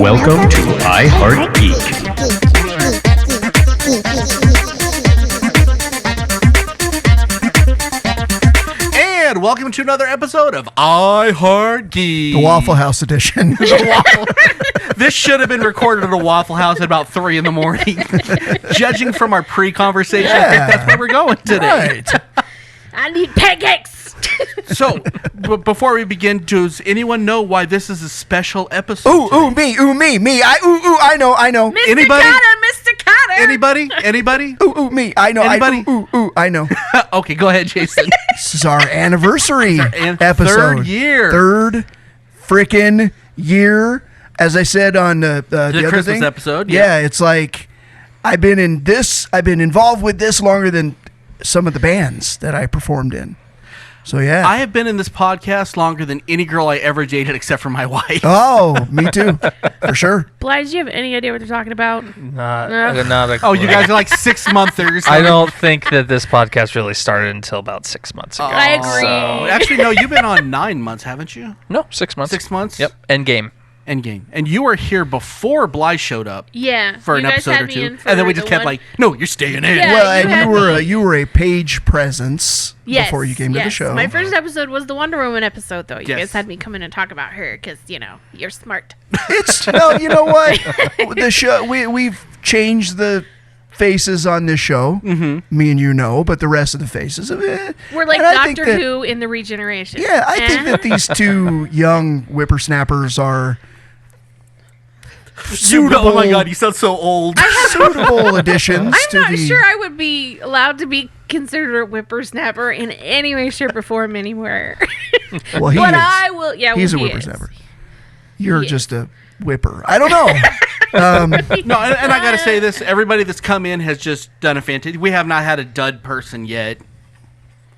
Welcome to I Heart Geek. And welcome to another episode of I Heart Geek. The Waffle House edition. This should have been recorded at a Waffle House at about 3 in the morning. Judging from our pre-conversation, I think that's where we're going today. Right. I need pancakes. So, before we begin, does anyone know why this is a special episode? Me. I know. Mr. Anybody? Mr. Cotter. Anybody? Me. I know. Anybody? I know. Okay, go ahead, Jason. This is our anniversary episode. Third year. Third frickin' year. As I said on the other Christmas thing, episode. Yeah, it's like I've been involved with this longer than some of the bands that I performed in. So yeah, I have been in this podcast longer than any girl I ever dated except for my wife. Oh, me too, for sure. Blythe, do you have any idea what they're talking about? Not a Oh, you clue. guys are like 6-monthers. I don't think that this podcast really started until about 6 months ago. I agree. So, actually, no, you've been on 9 months, haven't you? No, 6 months. 6 months? Yep. Endgame. Endgame. And you were here before Blythe showed up. Yeah. For you an guys episode had or me two. in for And then we the just kept one- like, no, you're staying in. Yeah. Well, you and had you were a page presence Yes, before you came to the yes. show. My first episode was the Wonder Woman episode, though. You Yes. guys had me come in and talk about her because, you're smart. It's no, you know what? The show we've changed the faces on this show. Mm-hmm. Me and you know, but the rest of the faces, We're like And I think Doctor that- Who in the regeneration. Yeah, I think that these two young whippersnappers are suitable. Oh my God, you sound so old. Suitable additions. I'm to not the, sure I would be allowed to be considered a whippersnapper in any way, shape, or form anywhere. Well, he but is. I will. Yeah, He's a he whippersnapper. is. You're He is. just a whipper. I don't know. No, and I got to say this. Everybody that's come in has just done a fantastic. We have not had a dud person yet.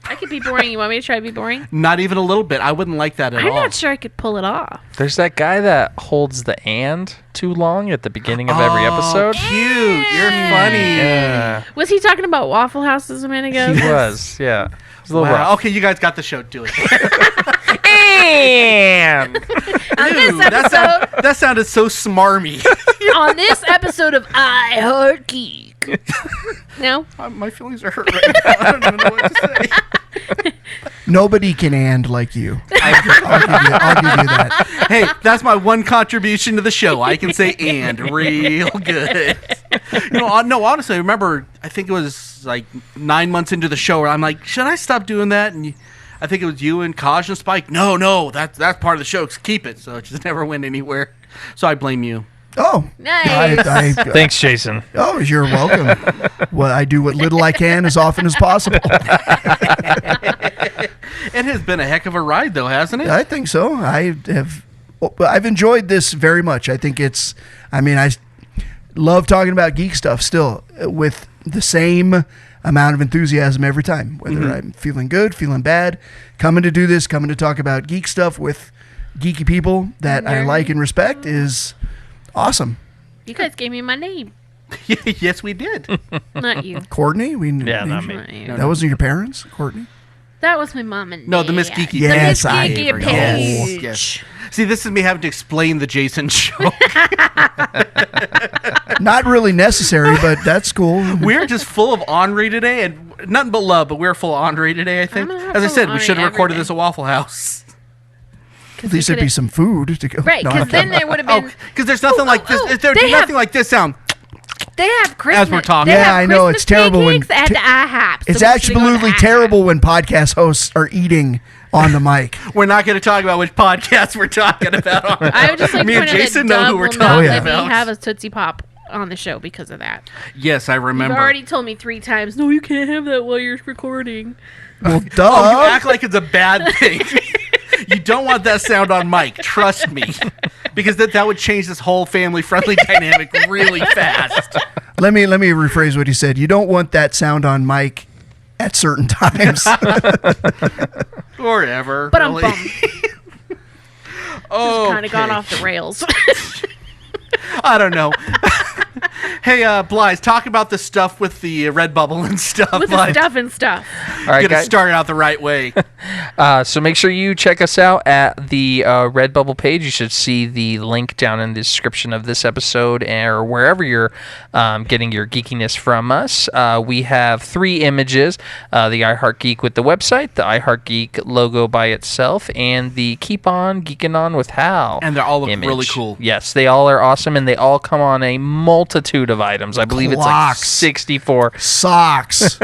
I could be boring. You want me to try to be boring? Not even a little bit. I wouldn't like that at I'm all. not sure I could pull it off. There's that guy that holds the and too long at the beginning of every episode. Cute. You're funny. Yeah. Was he talking about Waffle Houses a minute ago? He was, yeah. It was a little Wow. rough. Okay, you guys got the show. Do it. And On this Ew, episode, that sounded so smarmy. on this episode of I Heart Geek. No, My feelings are hurt right now. I don't even know what to say. Nobody can and like you. I'll give you that. Hey, that's my one contribution to the show. I can say and real good. No, honestly, I remember, I think it was like 9 months into the show where I'm like, should I stop doing that? And I think it was you and Kaj and Spike. No, that's part of the show. Keep it. So it just never went anywhere. So I blame you. Oh, nice. thanks, Jason. Oh, you're welcome. Well, I do what little I can as often as possible. It has been a heck of a ride, though, hasn't it? I think so. I've enjoyed this very much. I think I love talking about geek stuff still with the same amount of enthusiasm every time, whether I'm feeling good, feeling bad, coming to talk about geek stuff with geeky people that I like and respect is awesome. You guys gave me my name. Yes, we did. Not you. Courtney? Yeah, not me. Not you. That wasn't your parents, Courtney? That was my mom and No, the dad. Miss Geeky. Yes, the I Miss Geeky know. page. Yes. See, this is me having to explain the Jason show. Not really necessary, but that's cool. We're just full of Henri today, and nothing but love, but we're full of Henri today, I think. I'm As I full said, of we should have Henri recorded every this at Waffle House. At least there'd be some food to go. Right, No, because then there would have been. Because there's nothing like this. There's they nothing have- like this sound. They have Christmas. we're talking. They Yeah, have I know, Christmas it's terrible when pancakes at the IHOP. So it's we should go to absolutely IHOP. terrible when podcast hosts are eating on the mic. We're not going to talk about which podcast we're talking about. I would just like Me to and point out Jason that know Dub who we're will talking not yeah. let me about. have a Tootsie Pop on the show because of that. Yes, I remember. You've already told me 3 times, no, you can't have that while you're recording. Well, Oh, you duh. act like it's a bad thing. You don't want that sound on mic. Trust me. Because that would change this whole family-friendly dynamic really fast. Let me rephrase what he said. You don't want that sound on mic at certain times. Or ever. But I'm really. bummed. Oh, Kind of gone off the rails. I don't know. Hey, Blythe, talk about the stuff with the red bubble and stuff. With the stuff and stuff. All right, Get it guys. started out the right way. So make sure you check us out at the Redbubble page. You should see the link down in the description of this episode or wherever you're getting your geekiness from us. We have 3 images, the iHeart Geek with the website, the iHeart Geek logo by itself, and the Keep On Geeking On with Hal And they all look image. really cool. Yes, they all are awesome, and they all come on a multitude of items. I believe it's like Clocks. 64. Socks,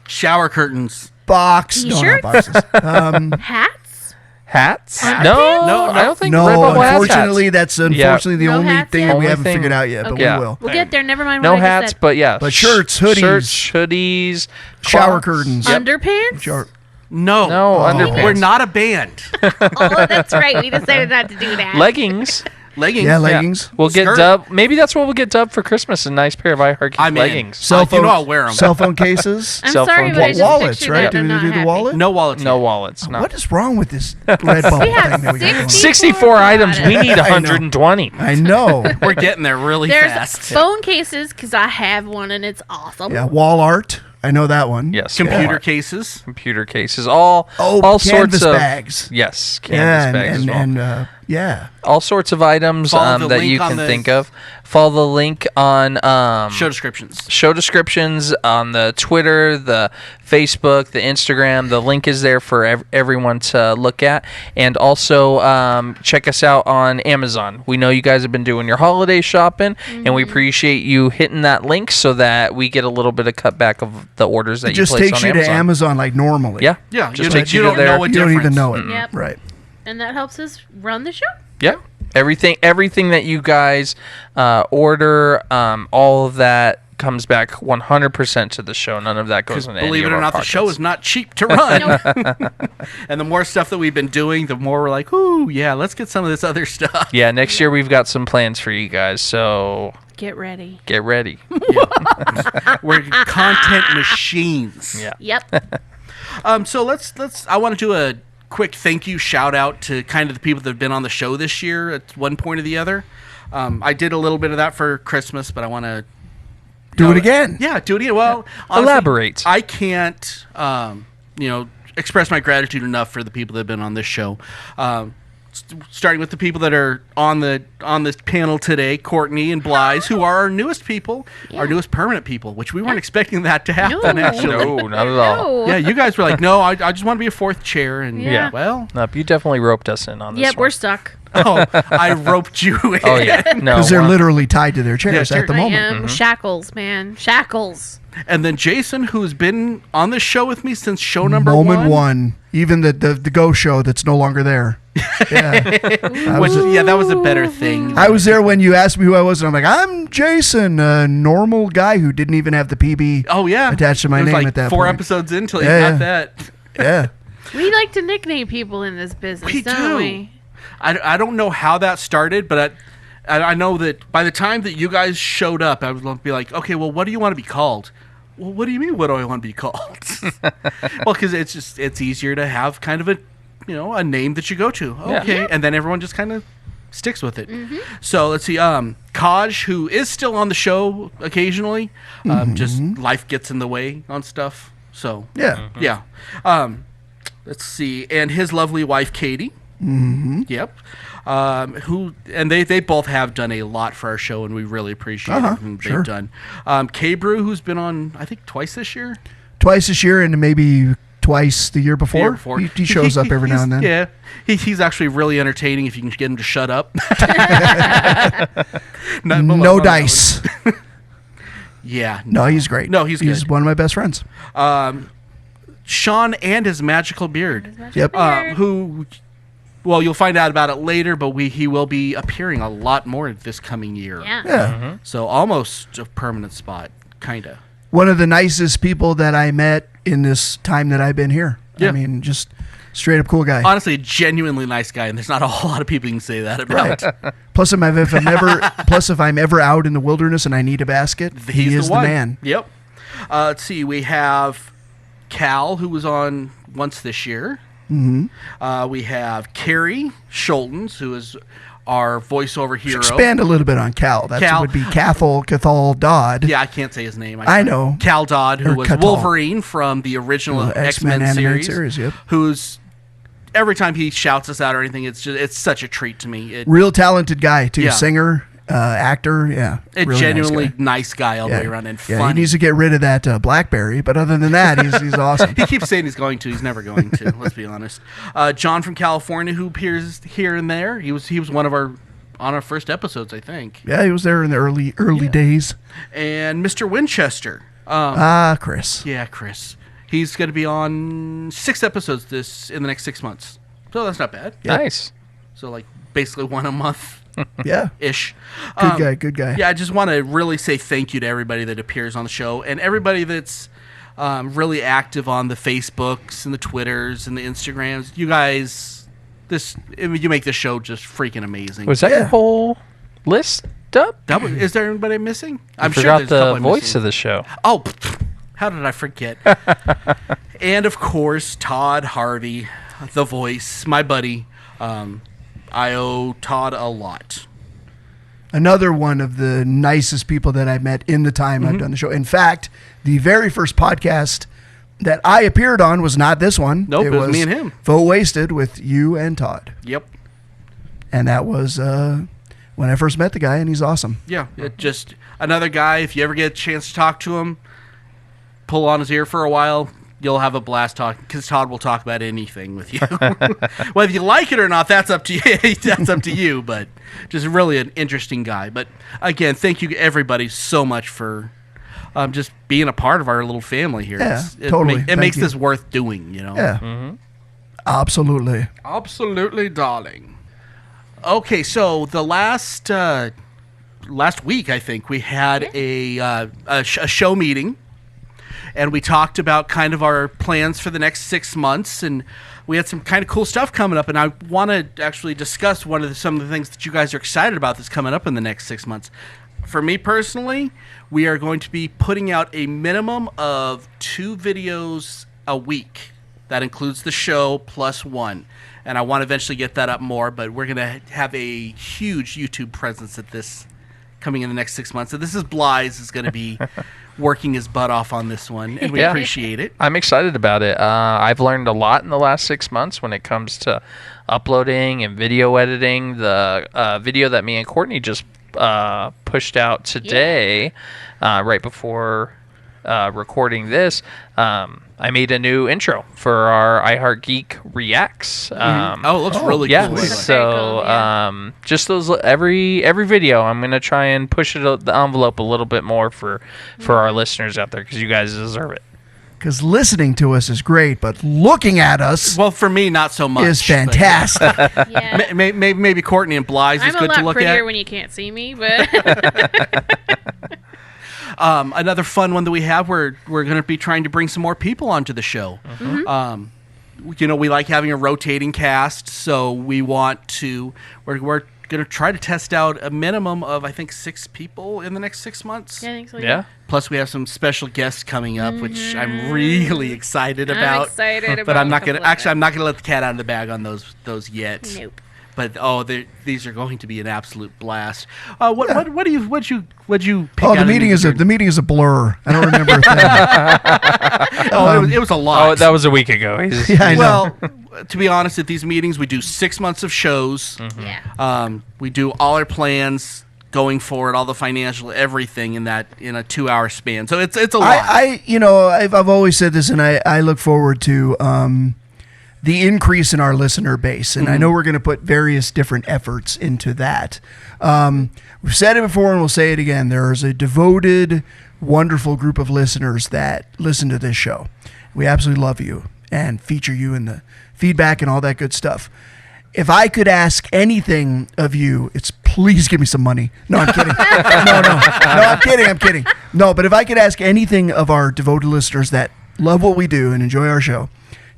Shower curtains. box, no, not boxes. Hats? Hats? Underpants? No, I don't think No, Redbubble has unfortunately, hats. that's Yeah. unfortunately the No only hats thing yet? that we Only haven't thing- figured out yet, but Yeah. we will. We'll get there. Never mind No what I hats, just said. but yeah. But shirts, hoodies. Shirts, hoodies. Shower clocks. curtains. Underpants? Sure. No. No, underpants. We're not a band. Oh, that's right. We decided not to do that. Leggings. Leggings. Yeah, leggings. We'll get Skirt. dubbed. Maybe that's what we'll get dubbed for Christmas. A nice pair of iHeart Geek I'm in. leggings. Cell phone. you know I'll wear 'em. Cell phone cases. I'm Cell sorry, phone but I cases. just Wallets, pictured right? that. Do I'm they not do the happy. wallet? No wallets. No yet. wallets. No. What is wrong with this Redbubble We have thing that we got going on? 64 items. We need I know. 120. I know. We're getting there really There's fast. phone cases because I have one and it's awesome. Yeah, wall art. I know that one. Yes. Computer yeah. cases. Computer cases. All canvas sorts of bags. Yes. Canvas Yeah, bags as well. and yeah. all sorts of items Follow the that link you on can the- think of. Follow the link on Show descriptions. show descriptions on the Twitter, the Facebook, the Instagram. The link is there for everyone to look at. And also check us out on Amazon. We know you guys have been doing your holiday shopping, and we appreciate you hitting that link so that we get a little bit of cutback of the orders that It you just place takes on you Amazon. to Amazon like normally. Yeah. Yeah, Just you, takes you you don't to there. know what You don't difference. even know it. Yep. Right. And that helps us run the show. Yeah. Everything that you guys order, all of that comes back 100% to the show. None of that goes into Believe any it of or our not, the show pockets. is not cheap to run. And the more stuff that we've been doing, the more we're like, ooh, yeah, let's get some of this other stuff. Yeah, next year we've got some plans for you guys, so Get ready. get ready. We're content machines. Yeah. Yep. So let's. I want to do a quick thank you shout out to kind of the people that have been on the show this year at one point or the other. I did a little bit of that for Christmas, but I want to Do it again. Yeah, do it again. Well, honestly, Elaborate. I can't, express my gratitude enough for the people that have been on this show. Starting with the people that are on this panel today, Courtney and Blythe, who are our newest people, our newest permanent people, which we weren't expecting that to happen. No. Actually, No, not at all. No. yeah, you guys were like, no, I just want to be a fourth chair, and Yeah. well, Nope, you definitely roped us in on this Yep, one. we're stuck. oh, I roped you in. Oh, yeah. No. Because they're we're- literally tied to their chairs Yeah, at the I moment. am. Shackles, man. Shackles. And then Jason, who's been on this show with me since show number Moment one. Even the Go show that's no longer there. Yeah. That was a better thing. I was there when you asked me who I was, and I'm like, I'm Jason, a normal guy who didn't even have the PB Oh yeah, attached to my It was name like at that 4 point. episodes until you Yeah, got yeah. that. Yeah. We like to nickname people in this business, We don't do. we? I don't know how that started, but I know that by the time that you guys showed up, I was going to be like, okay, well, what do you want to be called? Well, what do you mean? What do I want to be called? Well, because it's easier to have kind of a name that you go to. Yeah. Okay, Yeah. and then everyone just kind of sticks with it. So let's see. Kaj, who is still on the show occasionally, just life gets in the way on stuff. So Yeah. yeah. Let's see, and his lovely wife Katie. Yep. They both have done a lot for our show, and we really appreciate everything sure. they've done. K-Brew, who's been on, I think, twice this year. Twice this year and maybe twice the year before. The year before. He shows up every now and then. Yeah. He's actually really entertaining if you can get him to shut up. No dice. Yeah. No, he's great. No, he's He's good. one of my best friends. Sean and his magical beard. Yep. Who, well, you'll find out about it later, but he will be appearing a lot more this coming year. Yeah. Yeah. So almost a permanent spot, kind of. One of the nicest people that I met in this time that I've been here. Yeah. I mean, just straight up cool guy. Honestly, a genuinely nice guy, and there's not a whole lot of people you can say that about. Right. Plus, if I'm ever out in the wilderness and I need a basket, he He's is the one. man. Yep. Let's see. We have Cal, who was on once this year. Mm-hmm. We have Carrie Schultens, who is our voiceover hero. Expand a little bit on Cal. That would be Cathal Dodd. Yeah, I can't say his name. I know. Cal Dodd, who was Cathal. Wolverine from the original X-Men animated series. Yep. Who's every time he shouts us out or anything, it's such a treat to me. Real talented guy too. Yeah. Singer, actor. Yeah. A really genuinely nice nice guy all the way around and Yeah, he funny. needs to get rid of that BlackBerry, but other than that, he's awesome. He keeps saying he's going to. He's never going to. Let's be honest. John from California, who appears here and there. He was one of our first episodes, I think. Yeah, he was there in the early days. And Mr. Winchester. Chris. Yeah, Chris. He's going to be on 6 episodes in the next 6 months. So that's not bad. Nice. So like basically one a month. Yeah. Ish. Good guy. Yeah, I just want to really say thank you to everybody that appears on the show and everybody that's really active on the Facebooks and the Twitters and the Instagrams. You guys, you make this show just freaking amazing. Was that your whole list up? Is there anybody I'm missing? I'm I sure forgot there's a couple the I'm voice missing. of the show. Oh, how did I forget? And of course, Todd Harvey, the voice, my buddy. I owe Todd a lot. Another one of the nicest people that I've met in the time I've done the show. In fact, the very first podcast that I appeared on was not this one. Nope, it was me and him. Vote Wasted with you and Todd. Yep. And that was when I first met the guy, and he's awesome. Yeah, just another guy. If you ever get a chance to talk to him, pull on his ear for a while. You'll have a blast talking because Todd will talk about anything with you. Whether you like it or not, that's up to you. That's up to you. But just really an interesting guy. But again, thank you everybody so much for just being a part of our little family here. Yeah, totally. It Thank makes you. this worth doing. Yeah. Absolutely. Absolutely, darling. Okay, so the last week, I think we had a show meeting. And we talked about kind of our plans for the next 6 months, and we had some kind of cool stuff coming up. And I want to actually discuss some of the things that you guys are excited about that's coming up in the next 6 months. For me personally, we are going to be putting out a minimum of 2 videos a week. That includes the show plus 1. And I want to eventually get that up more, but we're going to have a huge YouTube presence at this coming in the next 6 months. So this is Bly's is going to be working his butt off on this one, and we appreciate it. I'm excited about it. I've learned a lot in the last 6 months when it comes to uploading and video editing. The video that me and Courtney just pushed out today, right before recording this, I made a new intro for our iHeart Geek Reacts. It looks really yeah, cool. so just those every video, I'm gonna try and push the envelope a little bit more for our listeners out there because you guys deserve it. Because listening to us is great, but looking at us Well, for me, not so much. is fantastic. Yeah. Maybe Courtney and Bly's is I'm a good to lot look prettier at. when you can't see me, but Another fun one that we have, we're going to be trying to bring some more people onto the show. We like having a rotating cast, so we're going to try to test out a minimum of, I think, 6 people in the next 6 months. yeah, I think so. Yeah. Plus, we have some special guests coming up, which I'm really excited about. I'm excited about. But I'm not a going to couple of I'm not going to let the cat out of the bag on those yet. them. Nope. But these are going to be an absolute blast. What'd you pick Oh, out the meeting is a blur. I don't remember a thing. it was a lot. Oh, that was a week ago. Yeah, I know. Well, to be honest, at these meetings we do 6 months of shows. Yeah. We do all our plans going forward, all the financial everything in a 2-hour span. So it's a lot. I've always said this, and I look forward to the increase in our listener base, and I know we're going to put various different efforts into that. We've said it before, and we'll say it again. There is a devoted, wonderful group of listeners that listen to this show. We absolutely love you and feature you in the feedback and all that good stuff. If I could ask anything of you, it's please give me some money. No, I'm kidding. No, I'm kidding. No, but if I could ask anything of our devoted listeners that love what we do and enjoy our show,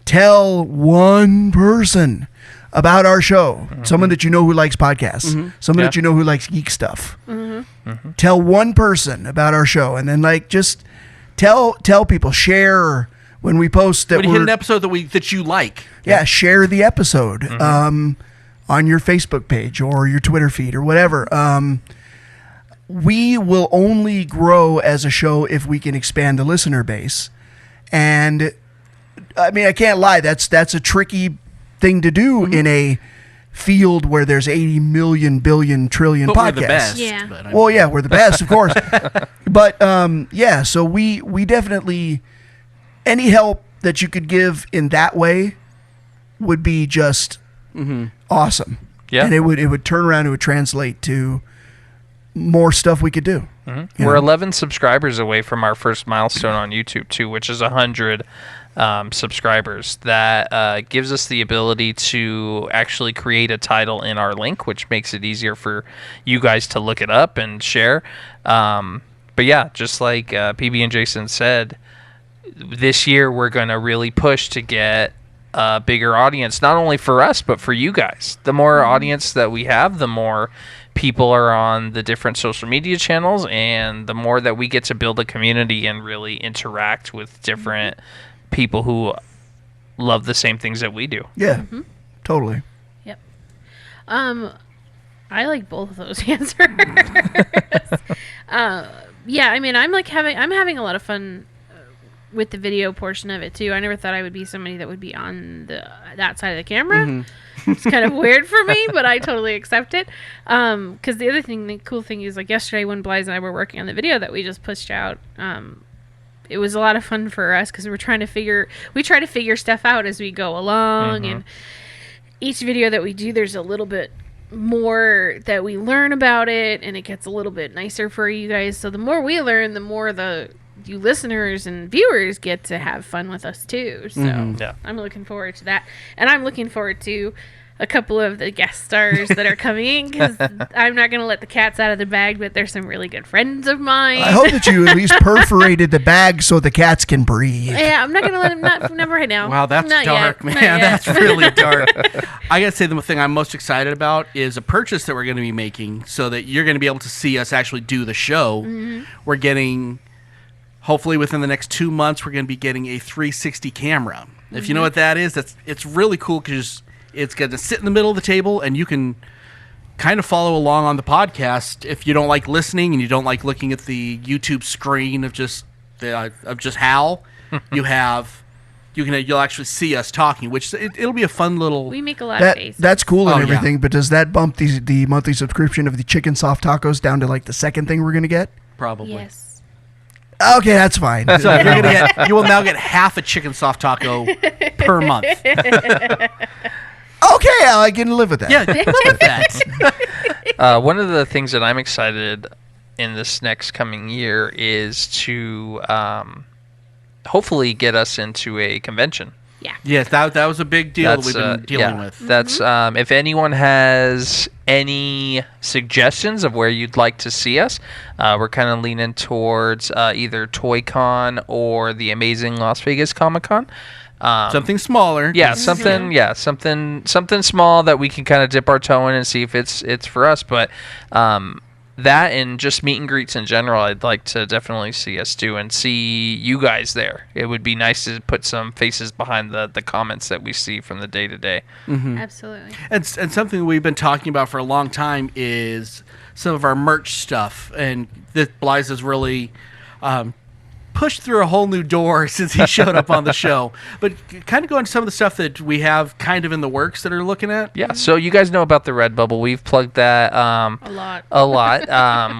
tell one person about our show. Someone that you know who likes podcasts. Someone that you know who likes geek stuff. Tell one person about our show, and then just tell people, share when we post that When you hit an episode that you like. share the episode on your Facebook page or your Twitter feed or whatever. We will only grow as a show if we can expand the listener base. And I mean, I can't lie, that's a tricky thing to do in a field where there's 80 million billion trillion But podcasts. we're the best. Yeah. But Well, yeah, we're the best, of course. But so we definitely, any help that you could give in that way would be just awesome. Yeah. And it would turn around, it would translate to more stuff we could do. You We're know? 11 subscribers away from our first milestone on YouTube too, which is 100 subscribers. That gives us the ability to actually create a title in our link, which makes it easier for you guys to look it up and share. But yeah, just like PB&Jason said, this year we're going to really push to get a bigger audience, not only for us, but for you guys. The more audience that we have, the more people are on the different social media channels, and the more that we get to build a community and really interact with different people who love the same things that we do. Yeah, totally. Yep. I like both of those answers. Yeah, I mean, I'm having a lot of fun with the video portion of it too. I never thought I would be somebody that would be on that side of the camera. It's kind of weird for me, but I totally accept it. Because the cool thing is, like yesterday when Blythe and I were working on the video that we just pushed out, it was a lot of fun for us because we try to figure stuff out as we go along, and each video that we do, there's a little bit more that we learn about it, and it gets a little bit nicer for you guys. So the more we learn, the more you listeners and viewers get to have fun with us too. So Yeah. I'm looking forward to that, and I'm looking forward to a couple of the guest stars that are coming, because I'm not going to let the cats out of the bag, but there's some really good friends of mine. I hope that you at least perforated the bag so the cats can breathe. Yeah, I'm not going to let them, not right now. Wow, that's Not dark, yet. Not man. yet. That's really dark. I gotta say, the thing I'm most excited about is a purchase that we're going to be making, so that you're going to be able to see us actually do the show. We're getting, hopefully within the next 2 months, we're going to be getting a 360 camera. If you know what that is, it's really cool because it's going to sit in the middle of the table, and you can kind of follow along on the podcast. If you don't like listening and you don't like looking at the YouTube screen of just Hal, you'll actually see us talking, which it'll be a fun little. We make a lot of faces. That's cool and Oh, yeah. everything, but does that bump the monthly subscription of the chicken soft tacos down to like the second thing we're gonna get? Probably. Yes. Okay, that's fine. So you will now get half a chicken soft taco per month. Okay, I can live with that. Yeah, live with that. One of the things that I'm excited in this next coming year is to hopefully get us into a convention. Yeah. Yes, that was a big deal that we've been dealing with. That's if anyone has any suggestions of where you'd like to see us, we're kind of leaning towards either ToyCon or the amazing Las Vegas Comic-Con. Something smaller. Yeah, something small that we can kind of dip our toe in and see if it's for us. But that and just meet and greets in general, I'd like to definitely see us do and see you guys there. It would be nice to put some faces behind the comments that we see from the day to day. Absolutely. And something we've been talking about for a long time is some of our merch stuff. And Blythe has really pushed through a whole new door since he showed up on the show. But kind of go into some of the stuff that we have kind of in the works that are looking at. Yeah, so you guys know about the Redbubble. We've plugged that A lot.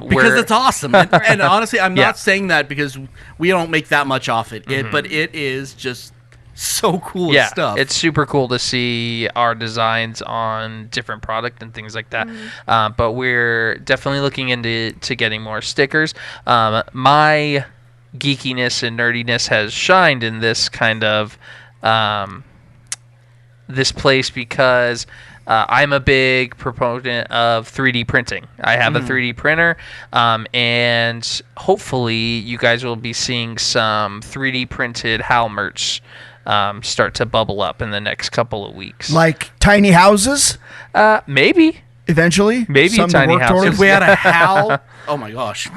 Because it's awesome. And honestly, I'm not saying that because we don't make that much off it. But it is just so cool stuff. It's super cool to see our designs on different product and things like that. But we're definitely looking into getting more stickers. My geekiness and nerdiness has shined in this kind of this place because I'm a big proponent of 3D printing. I have a 3D printer, and hopefully you guys will be seeing some 3D printed HAL merch start to bubble up in the next couple of weeks. Like tiny houses? Maybe. eventually. Maybe Something to tiny work houses. towards. If we had a Hal, oh my gosh.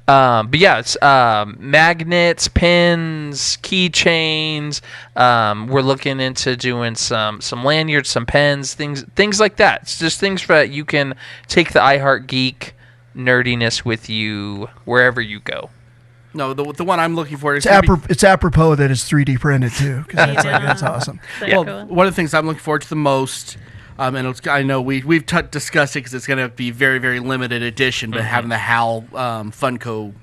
But yeah, it's magnets, pins, keychains. We're looking into doing some lanyards, some pens, things like that. It's just things that you can take the iHeart Geek nerdiness with you wherever you go. No, the one I'm looking for is It's apropos that it's 3D printed too, because that's awesome. So well, cool. one of the things I'm looking forward to the most, and I know we've discussed it because it's going to be very, very limited edition, but having the HAL Funko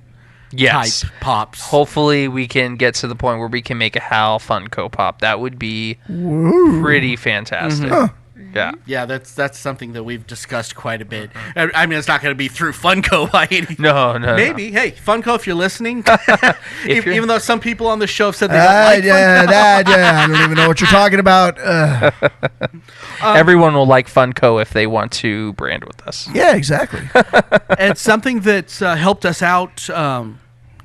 Yes. type pops. Hopefully we can get to the point where we can make a HAL Funko Pop. That would be pretty fantastic. Yeah. Yeah, that's something that we've discussed quite a bit. I mean, it's not going to be through Funko by any. No. Maybe. Hey, Funko, if you're listening, you're- even though some people on the show have said they don't like Funko. I don't even know what you're talking about. Everyone will like Funko if they want to brand with us. Yeah, exactly. And something that's helped us out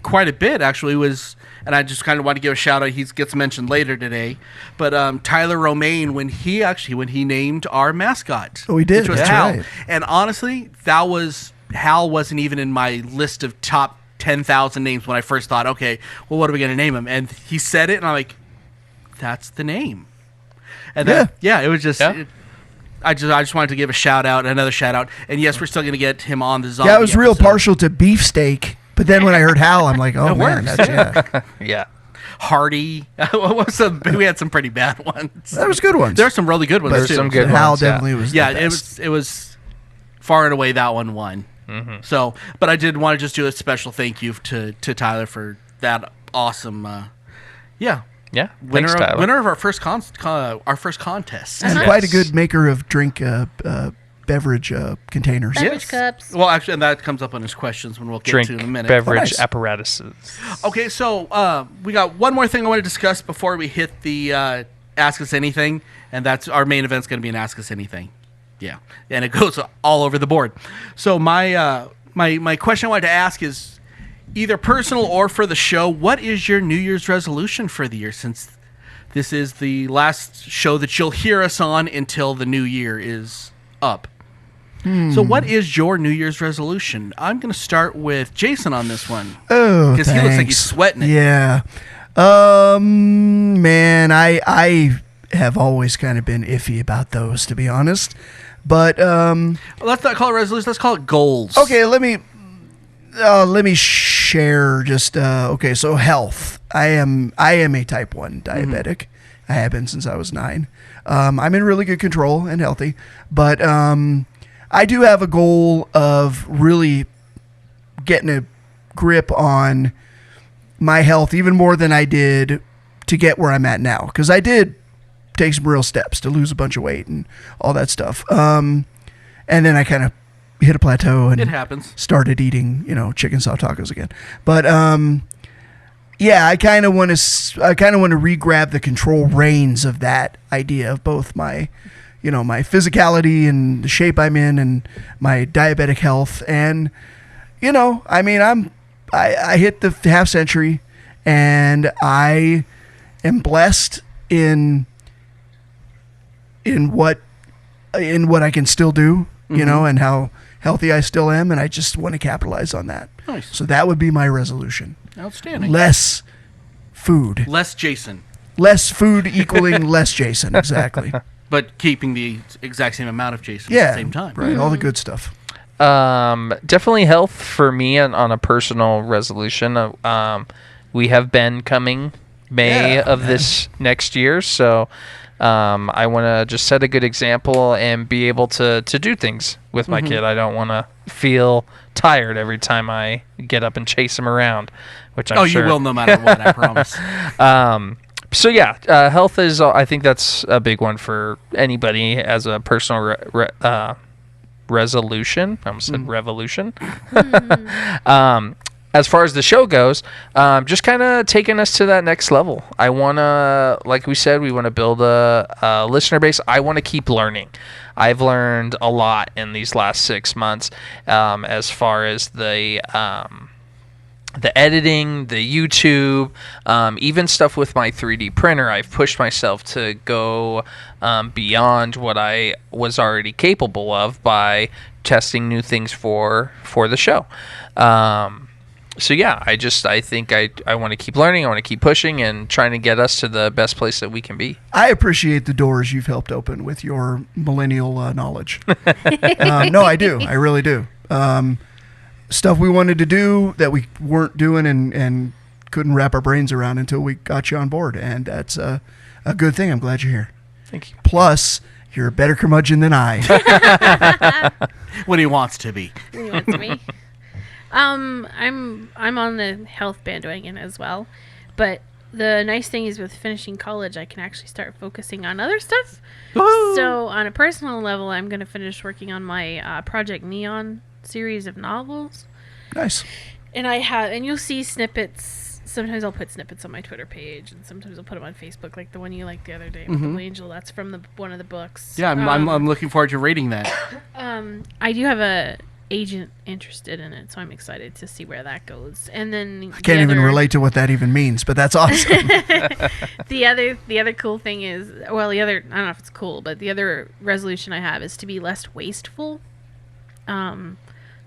quite a bit, actually, was, and I just kind of want to give a shout out, he gets mentioned later today, but Tyler Romaine, when he named our mascot. Oh, he did. Which was That's Hal. right. And honestly, Hal wasn't even in my list of top 10,000 names when I first thought, okay, well, what are we going to name him? And he said it, and I'm like, that's the name. And then, it was just... Yeah. I just wanted to give a shout out, another shout out, and yes, we're still going to get him on the zombie. Yeah, I was real episode. partial to beefsteak, but then when I heard Hal, I'm like, oh It man, works. that's Yeah. Hardy. We had some pretty bad ones. that was good ones. There are some really good ones There's too. some good Hal ones, yeah. definitely was. Yeah, the best. it was far and away that one won. So, but I did want to just do a special thank you to Tyler for that awesome. Yeah. Winner Thanks, Tyler. of our first contest. and Yes. quite a good maker of drink beverage containers. Beverage cups. Well, actually, and that comes up on his questions when we'll get Drink to in a minute. beverage nice. apparatuses. Okay, so we got one more thing I want to discuss before we hit the Ask Us Anything, and that's our main event's going to be an Ask Us Anything. Yeah, and it goes all over the board. So my question I wanted to ask is either personal or for the show. What is your New Year's resolution for the year? Since this is the last show that you'll hear us on until the new year is up. So what is your New Year's resolution? I'm going to start with Jason on this one. Oh, Because he looks like he's thanks. sweating it. Yeah. Man, I have always kind of been iffy about those, to be honest. But Well, let's not call it resolution. Let's call it goals. okay, let me share just okay, so health. I am a type 1 diabetic. I have been since I was 9. I'm in really good control and healthy, but I do have a goal of really getting a grip on my health even more than I did to get where I'm at now, because I did take some real steps to lose a bunch of weight and all that stuff. And then I kind of hit a plateau and It happens. started eating, chicken soft tacos again. But yeah, I kind of want to re-grab the control reins of that idea of both my, my physicality and the shape I'm in, and my diabetic health. And I hit the half century, and I am blessed in what I can still do, and how healthy I still am, and I just want to capitalize on that. Nice. So that would be my resolution. Outstanding. Less food. Less Jason, Less food equaling less Jason, exactly. but keeping the exact same amount of Jason Yeah, at the same time. right. All the good stuff. Definitely health for me on a personal resolution. We have Ben coming May of this next year, so I want to just set a good example and be able to do things with my kid. I don't want to feel tired every time I get up and chase him around, which I'm sure. You will no matter what, I promise. So yeah, health is. I think that's a big one for anybody as a personal resolution. I almost said revolution. As far as the show goes, just kind of taking us to that next level. I want to, like we said, we want to build a listener base. I want to keep learning. I've learned a lot in these last 6 months as far as the the editing, the YouTube, even stuff with my 3D printer. I've pushed myself to go beyond what I was already capable of by testing new things for the show. So yeah, I think I want to keep learning. I want to keep pushing and trying to get us to the best place that we can be. I appreciate the doors you've helped open with your millennial knowledge. No, I do. I really do. Stuff we wanted to do that we weren't doing and couldn't wrap our brains around until we got you on board. And that's a good thing. I'm glad you're here. Thank you. Plus, you're a better curmudgeon than I. When he wants to be. When he wants to be. I'm on the health bandwagon as well. But the nice thing is with finishing college, I can actually start focusing on other stuff. Woo! So on a personal level, I'm going to finish working on my Project Neon series of novels. Nice. And you'll see snippets. Sometimes I'll put snippets on my Twitter page, and sometimes I'll put them on Facebook, like the one you liked the other day with the angel. That's from one of the books. Yeah, I'm looking forward to reading that. I do have a agent interested in it, so I'm excited to see where that goes. And then I can't even relate to what that even means, but that's awesome. The other cool thing is, I don't know if it's cool, but the other resolution I have is to be less wasteful.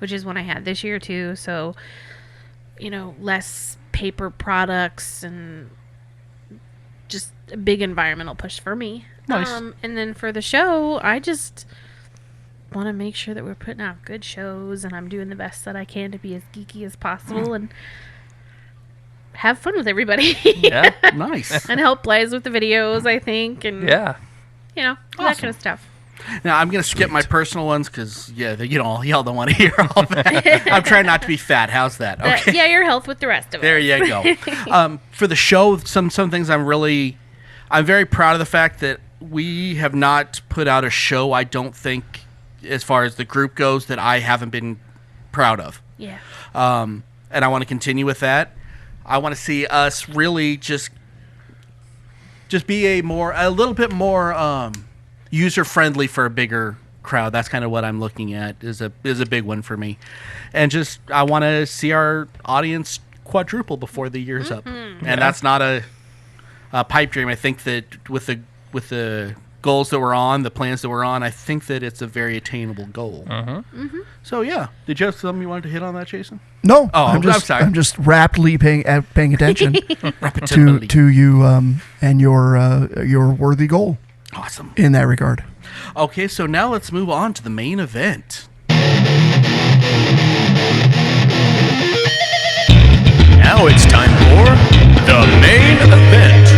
Which is one I had this year too. So, less paper products and just a big environmental push for me. Nice. And then for the show, I just want to make sure that we're putting out good shows and I'm doing the best that I can to be as geeky as possible and have fun with everybody. Yeah. Nice. And help Blaze with the videos, I think. And, Yeah. all that Awesome. kind of stuff. Now, I'm going to skip my personal ones because, y'all don't want to hear all that. I'm trying not to be fat. How's that? Okay. Yeah, your health with the rest of There us. you go. For the show, some things I'm very proud of the fact that we have not put out a show, I don't think, as far as the group goes, that I haven't been proud of. Yeah. And I want to continue with that. I want to see us really just be a little bit more user-friendly for a bigger crowd. That's kind of what I'm looking at is a big one for me. And just I want to see our audience quadruple before the year's up. And that's not a pipe dream. I think that with the goals that we're on, the plans that we're on, I think that it's a very attainable goal. So yeah, did you have something you wanted to hit on that, Jason? No, Oh, I'm sorry. I'm just raptly paying attention Rapidly. to you and your worthy goal Awesome. in that regard. Okay, so now let's move on to the main event. Now it's time for the main event.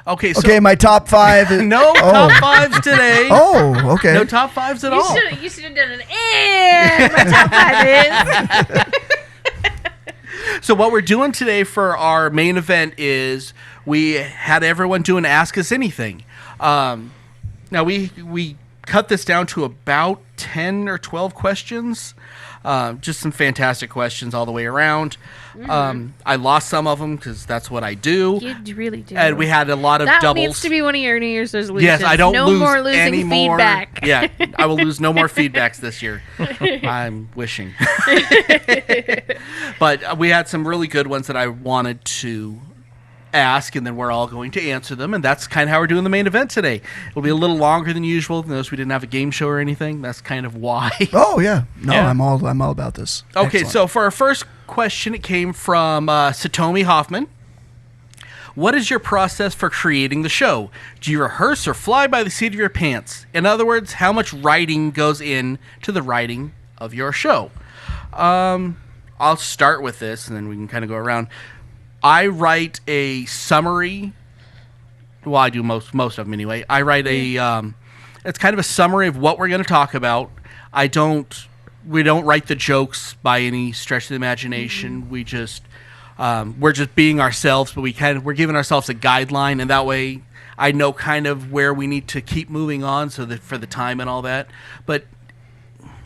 Okay, so Okay, my top five. no top fives today. Oh, okay. No top fives at all. You should have done an and my top 5 is. So what we're doing today for our main event is we had everyone do an Ask Us Anything. Now we cut this down to about 10 or 12 questions. Just some fantastic questions all the way around. I lost some of them because that's what I do. You really do. And we had a lot of that doubles. needs to be one of your New Year's resolutions. Yes, I don't no lose more losing any more feedback. Yeah, I will lose no more feedbacks this year. I'm wishing. But we had some really good ones that I wanted to ask, and then we're all going to answer them, and that's kind of how we're doing the main event today. It'll be a little longer than usual. Notice we didn't have a game show or anything. That's kind of why. Oh yeah, no, Yeah. I'm all about this. Okay, Excellent. so for our first question, it came from Satomi Hoffman. What is your process for creating the show? Do you rehearse or fly by the seat of your pants? In other words, how much writing goes into the writing of your show? I'll start with this, and then we can kind of go around. I write a summary. Well, I do most of them anyway. I write it's kind of a summary of what we're going to talk about. We don't write the jokes by any stretch of the imagination. We just we're just being ourselves, but we're giving ourselves a guideline, and that way I know kind of where we need to keep moving on, so that for the time and all that. But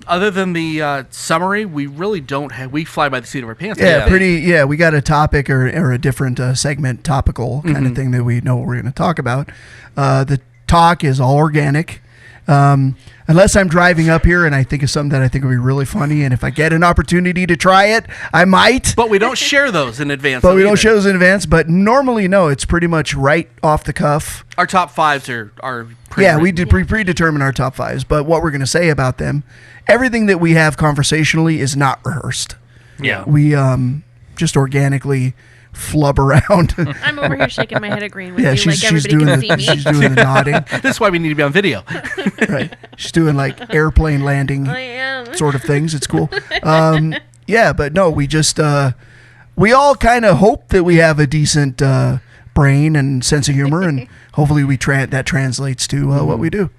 other than the summary, we really don't have. We fly by the seat of our pants. Yeah, Yeah, we got a topic or a different segment, topical kind of thing that we know what we're going to talk about. The talk is all organic. Unless I'm driving up here and I think of something that I think would be really funny, and if I get an opportunity to try it, I might. But we don't share those in advance. But we don't show those in advance. But normally, no, it's pretty much right off the cuff. Our top fives are Yeah, we did predetermine our top fives. But what we're going to say about them, everything that we have conversationally is not rehearsed. Yeah. We just organically flub around. I'm over here shaking my head agreeing with you, she's like everybody doing can the, see me. she's doing the nodding. That's why we need to be on video. Right. She's doing like airplane landing I am. sort of things. It's cool. Yeah, but no, we just we all kind of hope that we have a decent brain and sense of humor, and hopefully that translates to what we do.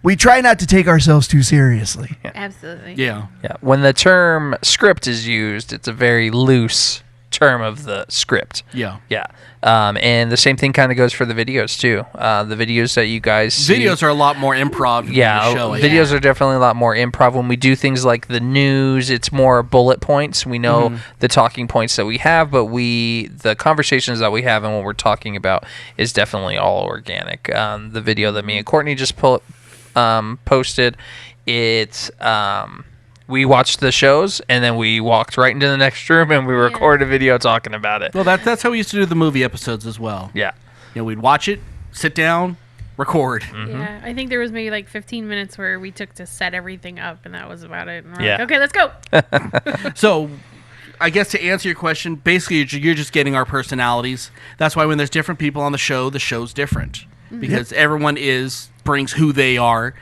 We try not to take ourselves too seriously. Absolutely. Yeah. Yeah. When the term script is used, it's a very loose term of the script. Yeah. Yeah. And the same thing kind of goes for the videos too. The videos that you guys see. Videos are a lot more improv than Yeah, the show. videos are definitely a lot more improv. When we do things like the news, it's more bullet points. We know the talking points that we have, but the conversations that we have and what we're talking about is definitely all organic. The video that me and Courtney just posted, it's we watched the shows and then we walked right into the next room and we recorded a video talking about it. Well, that's how we used to do the movie episodes as well. Yeah. You know, we'd watch it, sit down, record. Yeah, I think there was maybe like 15 minutes where we took to set everything up, and that was about it. And we're Yeah. like, okay, let's go. So, I guess to answer your question, basically you're just getting our personalities. That's why when there's different people on the show's different because everyone brings who they are,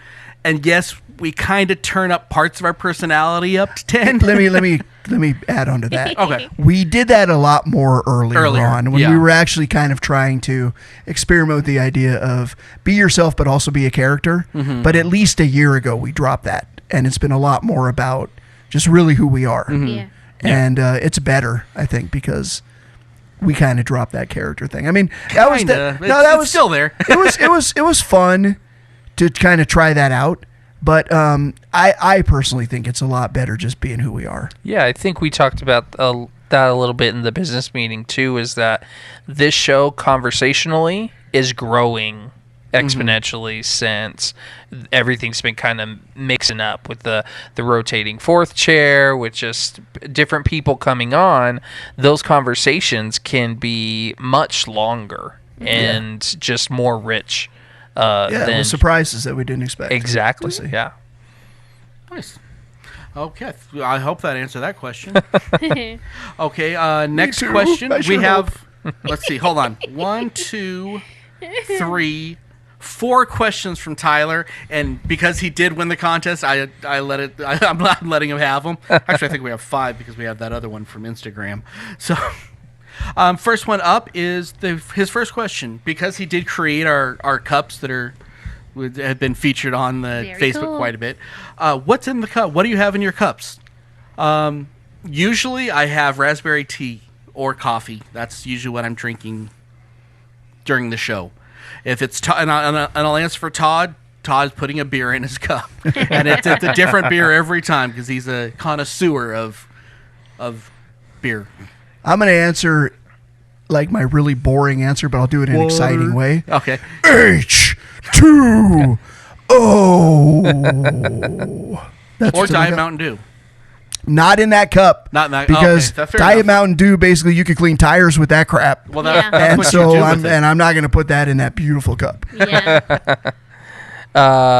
and yes, we kind of turn up parts of our personality up to 10. Let me add on to that. Okay. We did that a lot more earlier on when yeah. we were actually kind of trying to experiment with the idea of be yourself but also be a character. But at least a year ago we dropped that, and it's been a lot more about just really who we are. Yeah. And it's better, I think, because we kind of dropped that character thing. I mean, that was it's still there. it was fun to kind of try that out. But I personally think it's a lot better just being who we are. Yeah, I think we talked about that a little bit in the business meeting too, is that this show conversationally is growing exponentially since everything's been kind of mixing up with the rotating fourth chair, with just different people coming on. Those conversations can be much longer and just more rich. With surprises that we didn't expect. Exactly. to see. Yeah. Nice. Okay, I hope that answered that question. Okay, next too. question. I We sure have, let's see, hold on. 1, 2, 3, 4 questions from Tyler, and because he did win the contest, I'm not letting him have them. Actually, I think we have 5 because we have that other one from Instagram. So, first one up is his first question. Because he did create our cups that have been featured on the Very Facebook cool. quite a bit. What's in the cup? What do you have in your cups? Usually I have raspberry tea or coffee. That's usually what I'm drinking during the show. If it's and I'll answer for Todd. Todd's putting a beer in his cup, and it's a different beer every time because he's a connoisseur of beer. I'm going to answer like my really boring answer, but I'll do it in an exciting way. Okay. H2O. That's Or what's in my Diet cup. Mountain Dew. Not in that cup. Not in that- because okay, that's fair Diet enough. Mountain Dew, basically, you could clean tires with that crap. Well, Yeah. that's And what so you do with it. I'm not going to put that in that beautiful cup. Yeah.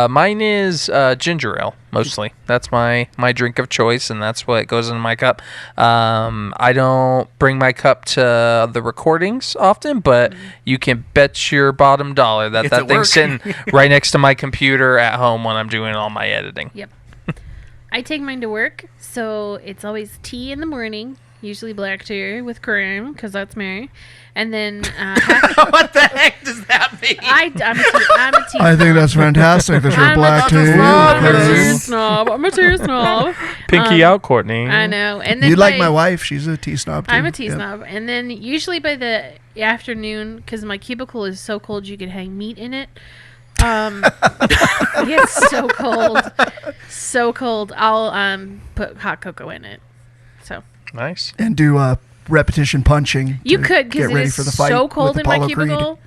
Mine is ginger ale, mostly. That's my drink of choice, and that's what goes in my cup. I don't bring my cup to the recordings often, but you can bet your bottom dollar that It's that at thing's work. sitting right next to my computer at home when I'm doing all my editing. Yep. I take mine to work, so it's always tea in the morning, usually black tea with cream, because that's me. And then What the heck does that mean? I'm a tea I think that's fantastic that you're I'm black a tea. snob. snob. I'm a tea snob. Pinky out, Courtney. I know. And then You like my wife. She's a tea snob, too. I'm a tea Yep. snob. And then usually by the afternoon, because my cubicle is so cold you could hang meat in it. It gets so cold. So cold. I'll put hot cocoa in it. So Nice. And do repetition punching. you to could, because get it ready is for the fight so with cold in my Apollo Creed. cubicle.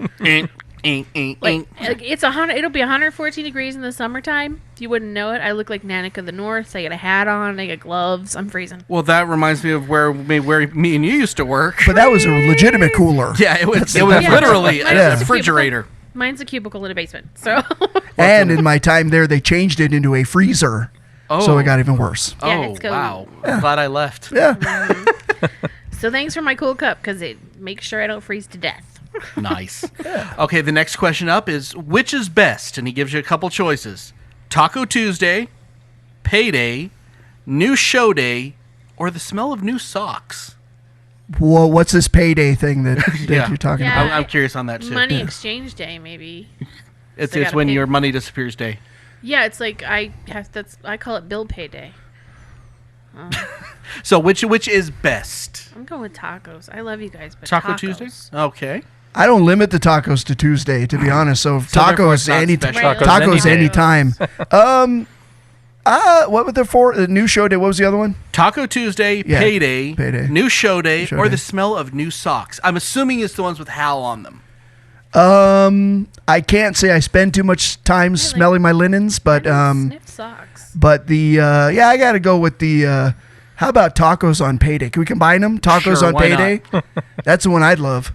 Like it's 100. It'll be 114 degrees in the summertime. You wouldn't know it. I look like Nanak of the North. I got a hat on. I got gloves. I'm freezing. Well, that reminds me of where me and you used to work. But that was a legitimate cooler. Yeah, it was literally Mine's a just refrigerator. Mine's a cubicle in a basement. So. And in my time there, they changed it into a freezer. Oh. So it got even worse. Yeah, Oh, it's cool. wow. I'm glad I left. Yeah. So thanks for my cool cup because it makes sure I don't freeze to death. Nice. Okay, the next question up is, which is best? And he gives you a couple choices. Taco Tuesday, Payday, New Show Day, or the smell of new socks? Well, what's this payday thing that Yeah. you're talking Yeah. about? I'm curious on that, too. Money exchange day, maybe. It's I gotta when pay. your money disappears day. Yeah, it's like I call it bill pay day. So which is best? I'm going with tacos. I love you guys, but Taco tacos. Tuesday? Okay. I don't limit the tacos to Tuesday, to be honest. So, So therefore it's tacos not any special. Right, tacos any anytime. What were the four? The New Show Day. What was the other one? Taco Tuesday, Yeah, Payday, Payday. New Show Day, Show or Day. the smell of new socks. I'm assuming it's the ones with Hal on them. I can't say I spend too much time smelling my linens, but Sniff socks. I got to go with the. How about tacos on Payday? Can we combine them? Tacos Sure, on why Payday. That's the one I'd love.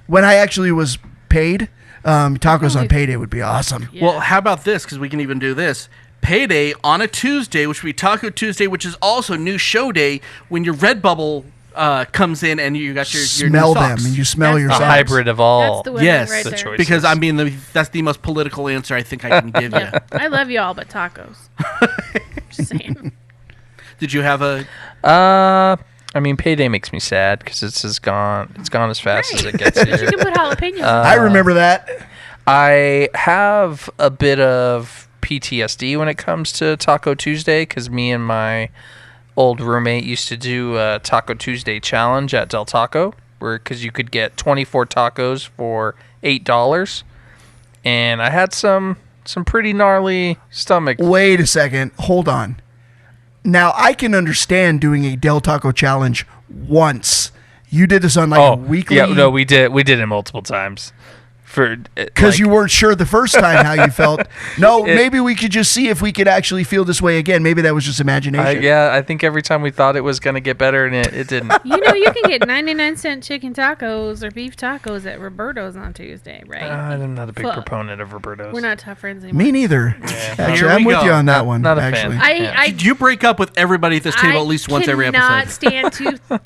When I actually was paid, tacos on Payday would be awesome. Yeah. Well, how about this? Because we can even do this. Payday on a Tuesday, which would be Taco Tuesday, which is also New Show Day, when your Redbubble comes in and you got your Smell new them socks. and you smell That's your the A socks. hybrid of all. That's the winner Yes, right the there. choice. Because I mean, that's the most political answer I think I can give you. I love you all, but tacos. Just saying. Did you have a? I mean, Payday makes me sad because it's gone as fast as it gets But you here. can put jalapenos. I remember that. I have a bit of PTSD when it comes to Taco Tuesday because me and my old roommate used to do a Taco Tuesday challenge at Del Taco, because you could get 24 tacos for $8, and I had some pretty gnarly stomach. Wait a second. Hold on. Now, I can understand doing a Del Taco challenge once. You did this on a weekly... Yeah, no, we did it multiple times. Because you weren't sure the first time how you felt. No, maybe we could just see if we could actually feel this way again. Maybe that was just imagination. I think every time we thought it was going to get better, and it didn't. You know, you can get 99-cent chicken tacos or beef tacos at Roberto's on Tuesday, right? I'm not a big Fuck. proponent of Roberto's. We're not tough friends anymore. Me neither. Here Actually, we I'm with go. you on that one. not a actually. fan. I You break up with everybody at this table at least once every cannot episode. stand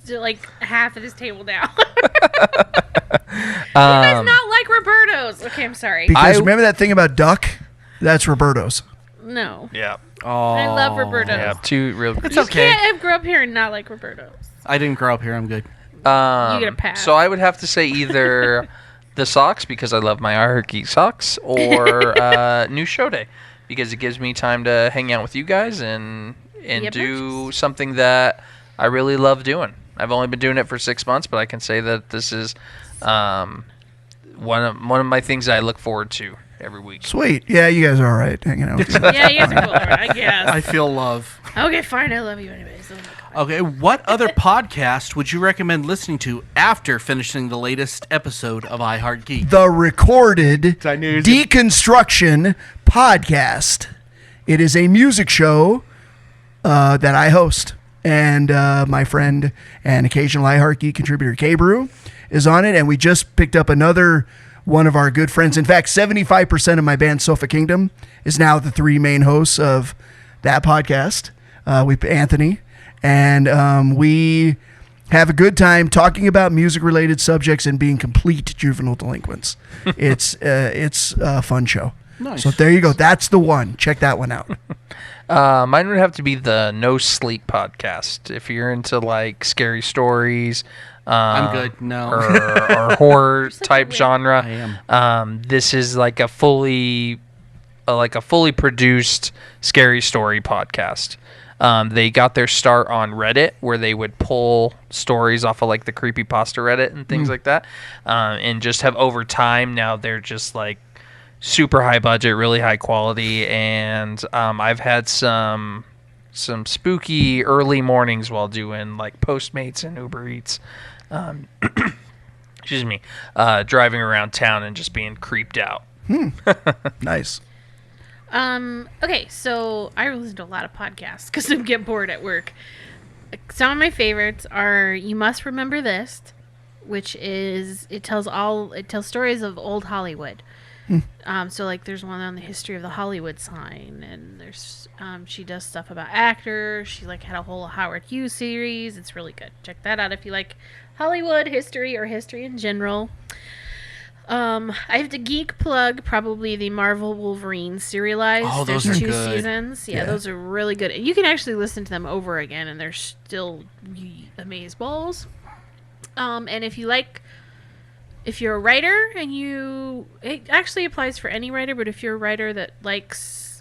to like half of this table down. You guys not like Roberto's? Okay, I'm sorry. Because remember that thing about duck? That's Roberto's. No, Yeah. Oh, I love Roberto's. Yeah. Two real. It's You okay. can't have grew up here and not like Roberto's. I didn't grow up here. I'm good. You get a pass. So I would have to say either the socks, because I love my I Heart Geek socks, or New Show Day, because it gives me time to hang out with you guys and Yep. do something that I really love doing. I've only been doing it for 6 months, but I can say that this is one of my things I look forward to every week. Sweet. Yeah, you guys are all right hanging out with you. Yeah, you guys are cool. I guess. I feel love. Okay, fine. I love you anyways. Oh my God. Okay, what other podcast would you recommend listening to after finishing the latest episode of I Heart Geek? The Recorded I knew he was gonna- Deconstruction Podcast. It is a music show that I host. And my friend and occasional I Heart Geek contributor, K-Brew, is on it. And we just picked up another one of our good friends. In fact, 75% of my band, Sofa Kingdom, is now the three main hosts of that podcast. Anthony. And we have a good time talking about music-related subjects and being complete juvenile delinquents. It's a fun show. Nice. So there you go. That's the one. Check that one out. Mine would have to be the No Sleep podcast. If you're into like scary stories, I'm good. No. or horror type weird- genre, I am. this is like a fully produced scary story podcast. They got their start on Reddit, where they would pull stories off of like the creepypasta Reddit and things like that, and just have over time now they're just like super high budget, really high quality, and I've had some spooky early mornings while doing like Postmates and Uber Eats. excuse me, driving around town and just being creeped out. Nice. Okay, so I listen to a lot of podcasts because I get bored at work. Some of my favorites are You Must Remember This, which is it tells stories of old Hollywood. So like there's one on the history of the Hollywood sign, and there's she does stuff about actors. She like had a whole Howard Hughes series. It's really good. Check that out if you like Hollywood history or history in general. I have to geek plug probably the Marvel Wolverine serialized. Oh, those There's are 2 good. seasons. Yeah, Yeah. those are really good. And you can actually listen to them over again, and they're still amazeballs. And if you're a writer it actually applies for any writer, but if you're a writer that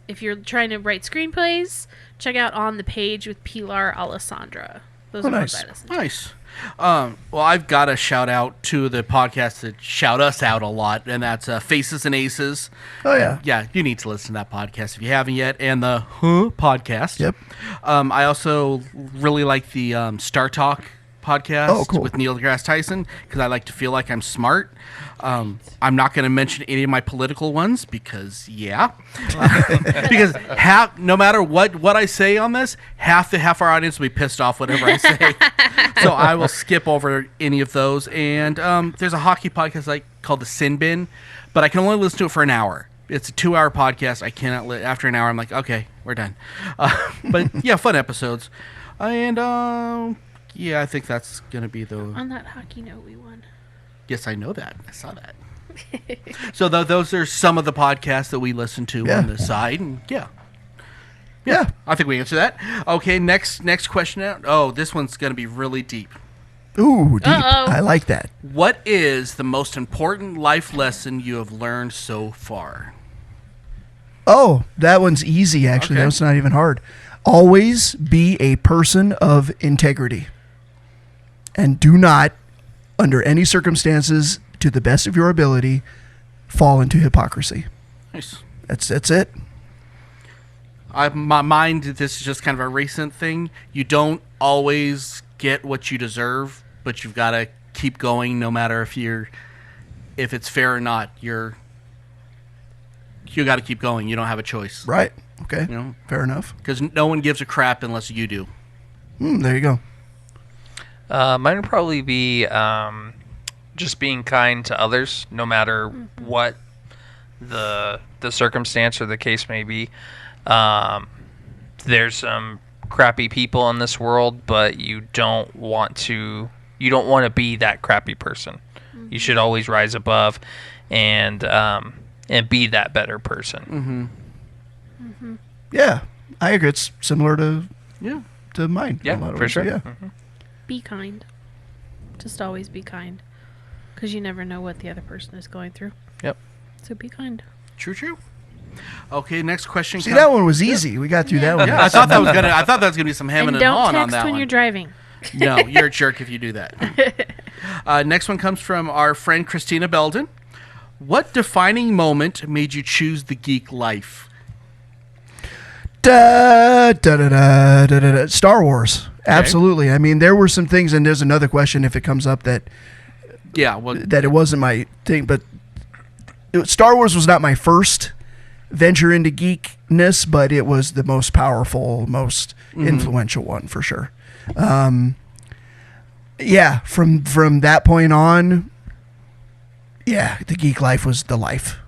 if you're trying to write screenplays, check out On the Page with Pilar Alessandra. Those are nice. ones I listen to. Nice. Well, I've got to shout out to the podcast that shout us out a lot, and that's Faces and Aces. Oh, yeah. Yeah, you need to listen to that podcast if you haven't yet, and the podcast. Yep. I also really like the Star Talk podcast Oh, cool. with Neil deGrasse Tyson because I like to feel like I'm smart. I'm not going to mention any of my political ones because because no matter what I say on this, half our audience will be pissed off whatever I say. So I will skip over any of those. And there's a hockey podcast called The Sin Bin, but I can only listen to it for an hour. It's a 2-hour podcast. I cannot after an hour. I'm like, okay, we're done. But yeah, fun episodes. And yeah, I think that's gonna be the. On that hockey note, we won. Yes, I know that. I saw that. So those are some of the podcasts that we listen to on the side, and yeah, I think we answered that. Okay, next question out. Oh, this one's gonna be really deep. Ooh, deep. Uh-oh. I like that. What is the most important life lesson you have learned so far? Oh, that one's easy, actually. Okay. That's not even hard. Always be a person of integrity. And do not, under any circumstances, to the best of your ability, fall into hypocrisy. Nice. That's it. My mind, this is just kind of a recent thing. You don't always get what you deserve, but you've got to keep going no matter if it's fair or not. You got to keep going. You don't have a choice. Right. Okay. You know? Fair enough. Because no one gives a crap unless you do. There you go. Mine would probably be just being kind to others, no matter what the circumstance or the case may be. There's some crappy people in this world, but you don't want to be that crappy person. You should always rise above and be that better person. Yeah. I agree. It's similar to mine. Yeah, in a lot of for ways. sure. Yeah. Be kind. Just always be kind. Because you never know what the other person is going through. Yep. So be kind. True. Okay, next question. See, that one was easy. We got through that one. Yeah, I thought that was gonna be some hemming And and don't hawing on text that when one. you're driving. No, you're a jerk if you do that. Next one comes from our friend Christina Belden. What defining moment made you choose the geek life? Star Wars. Absolutely. I mean, there were some things, and there's another question if it comes up that it wasn't my thing, but Star Wars was not my first venture into geekness, but it was the most powerful, most influential one for sure. Yeah, from that point on, yeah, the geek life was the life.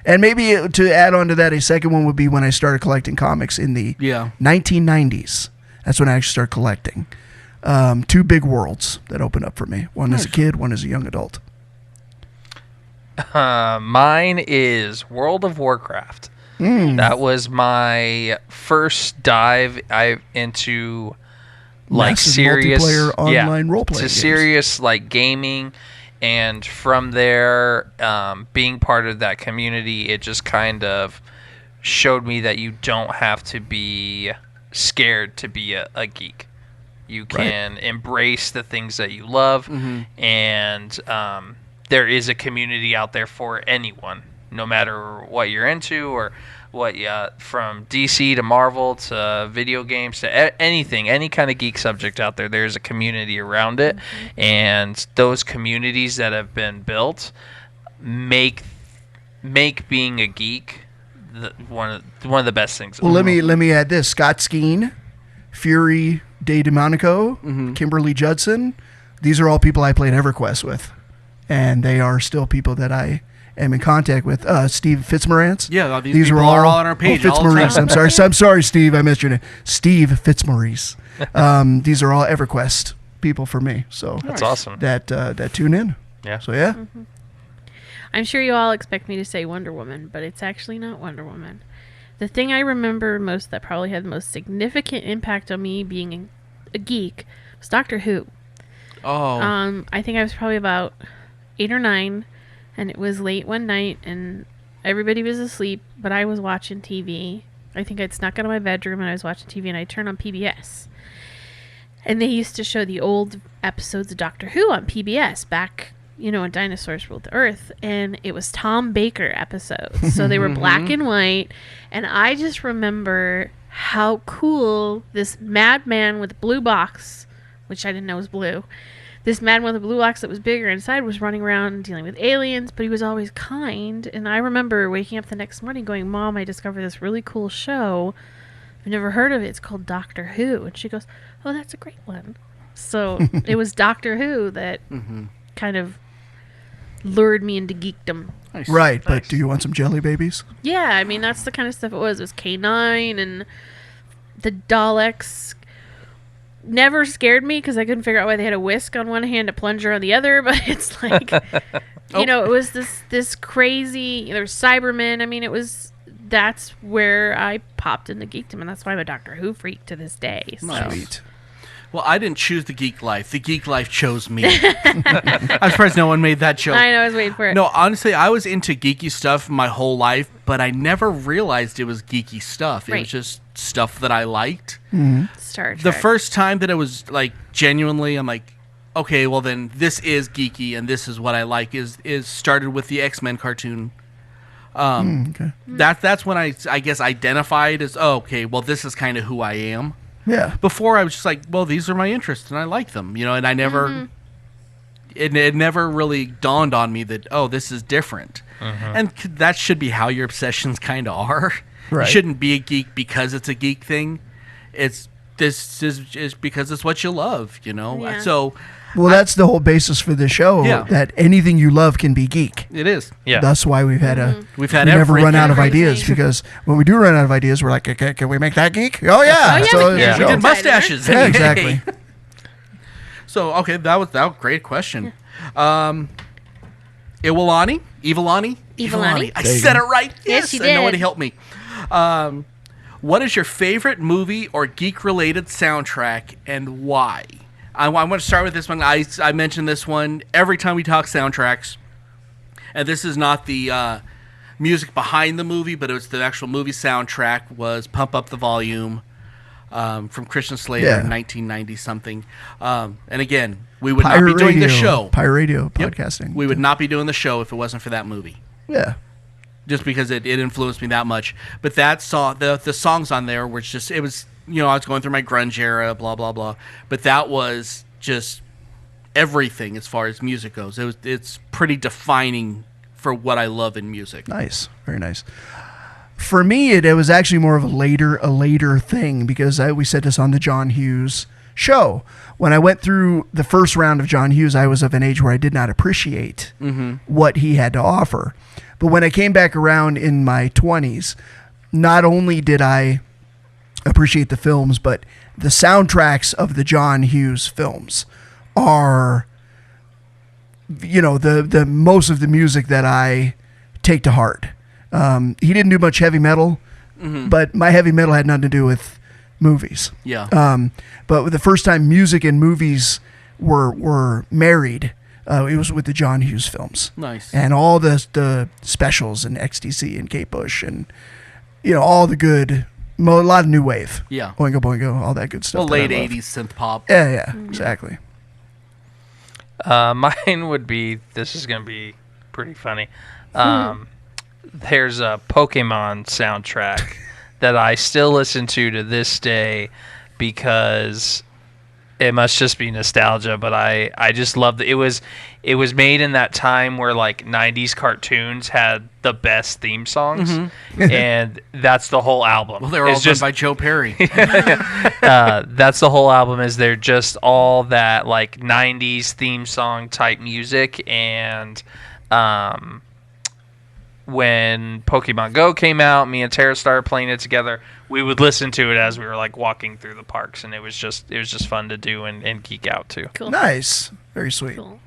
And maybe to add on to that, a second one would be when I started collecting comics in the 1990s. That's when I actually started collecting. 2 big worlds that opened up for me. One as a kid, one as a young adult. Mine is World of Warcraft. That was my first dive into Massive serious multiplayer online role-playing to games. serious gaming. And from there, being part of that community, it just kind of showed me that you don't have to be scared to be a geek. You can embrace the things that you love, and there is a community out there for anyone, no matter what you're into or from DC to Marvel to video games to anything, any kind of geek subject out there, there's a community around it, and those communities that have been built make being a geek one of the best things. Well, let me add this: Scott Skeen, Fury De Demonico, Kimberly Judson. These are all people I played EverQuest with, and they are still people that I am in contact with. Steve Fitzmaurice. Yeah, these people are all on our page. Fitzmaurice. I'm sorry, Steve. I missed your name. Steve Fitzmaurice. These are all EverQuest people for me. So that's awesome. That tune in. Yeah. So yeah. I'm sure you all expect me to say Wonder Woman, but it's actually not Wonder Woman. The thing I remember most that probably had the most significant impact on me being a geek was Doctor Who. Oh. I think I was probably about 8 or 9, and it was late one night, and everybody was asleep, but I was watching TV. I think I'd snuck out of my bedroom, and I was watching TV, and I turned on PBS. And they used to show the old episodes of Doctor Who on PBS back, when dinosaurs ruled the earth, and it was Tom Baker episodes. So they were black and white, and I just remember how cool this madman with a blue box, which I didn't know was blue, this man with a blue box that was bigger inside was running around dealing with aliens, but he was always kind. And I remember waking up the next morning going, Mom, I discovered this really cool show. I've never heard of it. It's called Doctor Who. And she goes, oh, that's a great one. So it was Doctor Who that kind of lured me into geekdom. Nice. Right, but do you want some jelly babies? Yeah, I mean, that's the kind of stuff it was. It was K9 and the Daleks. Never scared me because I couldn't figure out why they had a whisk on one hand, a plunger on the other. But it's like, it was this crazy. There's Cybermen. I mean, that's where I popped into geekdom, and that's why I'm a Doctor Who freak to this day. So. Sweet. Well, I didn't choose the geek life. The geek life chose me. I'm surprised no one made that joke. I know, I was waiting for it. No, honestly, I was into geeky stuff my whole life, but I never realized it was geeky stuff. It was just stuff that I liked. Star Trek. The first time that it was like genuinely, I'm like, okay, well then this is geeky and this is what I like. Is started with the X-Men cartoon. Okay. That's when I guess identified as okay, well this is kind of who I am. Yeah. Before I was just like, well, these are my interests and I like them, and I never, it never really dawned on me that, oh, this is different. And that should be how your obsessions kind of are. Right. You shouldn't be a geek because it's a geek thing. This is because it's what you love, Yeah. So. Well, that's the whole basis for the show. Yeah. That anything you love can be geek. It is. Yeah. That's why we never run out of ideas, Everything. because when we do run out of ideas, we're like, okay, can we make that geek? Oh yeah. Oh, yeah, So, we yeah. can. We Yeah. did mustaches. Yeah, exactly. So okay, that was a great question. Iwalani? Iwalani. I said it right. Yes, you and nobody did. helped me. What is your favorite movie or geek-related soundtrack and why? I want to start with this one. I mention this one every time we talk soundtracks, and this is not the music behind the movie, but it was the actual movie soundtrack. Was "Pump Up the Volume" from Christian Slater in 1990 something. And again, we would not be doing the show. Pirate Radio Yep. podcasting. We would not be doing the show if it wasn't for that movie. Yeah. Just because it influenced me that much. But that song, the songs on there were just, it was, I was going through my grunge era, blah, blah, blah. But that was just everything as far as music goes. It's pretty defining for what I love in music. Nice. Very nice. For me, it was actually more of a later thing, because we said this on the John Hughes show. When I went through the first round of John Hughes, I was of an age where I did not appreciate what he had to offer. But when I came back around in my 20s, not only did I appreciate the films, but the soundtracks of the John Hughes films are, the most of the music that I take to heart. He didn't do much heavy metal, but my heavy metal had nothing to do with movies. Yeah. But the first time music and movies were married, it was with the John Hughes films. Nice. And all the specials and XTC and Kate Bush and all the good, a lot of new wave. Yeah. Oingo Boingo, all that good stuff. Well, that I late love. 80s synth pop. Yeah, exactly. Mine would be, this is going to be pretty funny. there's a Pokemon soundtrack that I still listen to this day because it must just be nostalgia, but I just love it. It was made in that time where like 90s cartoons had the best theme songs, and that's the whole album. Well, they were all done by Joe Perry. That's the whole album. Is they're just all that like 90s theme song type music, and when Pokemon Go came out, me and Tara started playing it together. We would listen to it as we were like walking through the parks, and it was just fun to do and geek out to. Cool. Nice. Very sweet. Cool.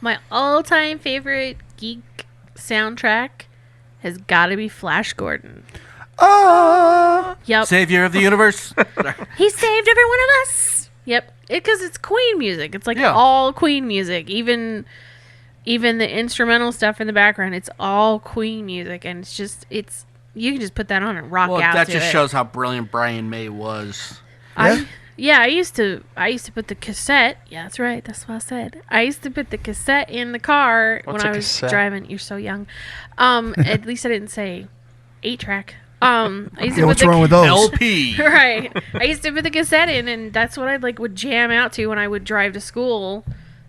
My all-time favorite Geek soundtrack has got to be Flash Gordon. Oh. Yep. Savior of the universe. He saved every one of us. Yep. Because it's Queen music. It's like all Queen music. Even the instrumental stuff in the background, it's all Queen music, and it's you can just put that on and rock out that to just it. shows how brilliant Brian May was. I used to put the cassette. Yeah, that's right. That's what I said. I used to put the cassette in the car when I was driving. You're so young. At least I didn't say 8-track. I used to what's wrong with those? LP. Right. I used to put the cassette in, and that's what I would jam out to when I would drive to school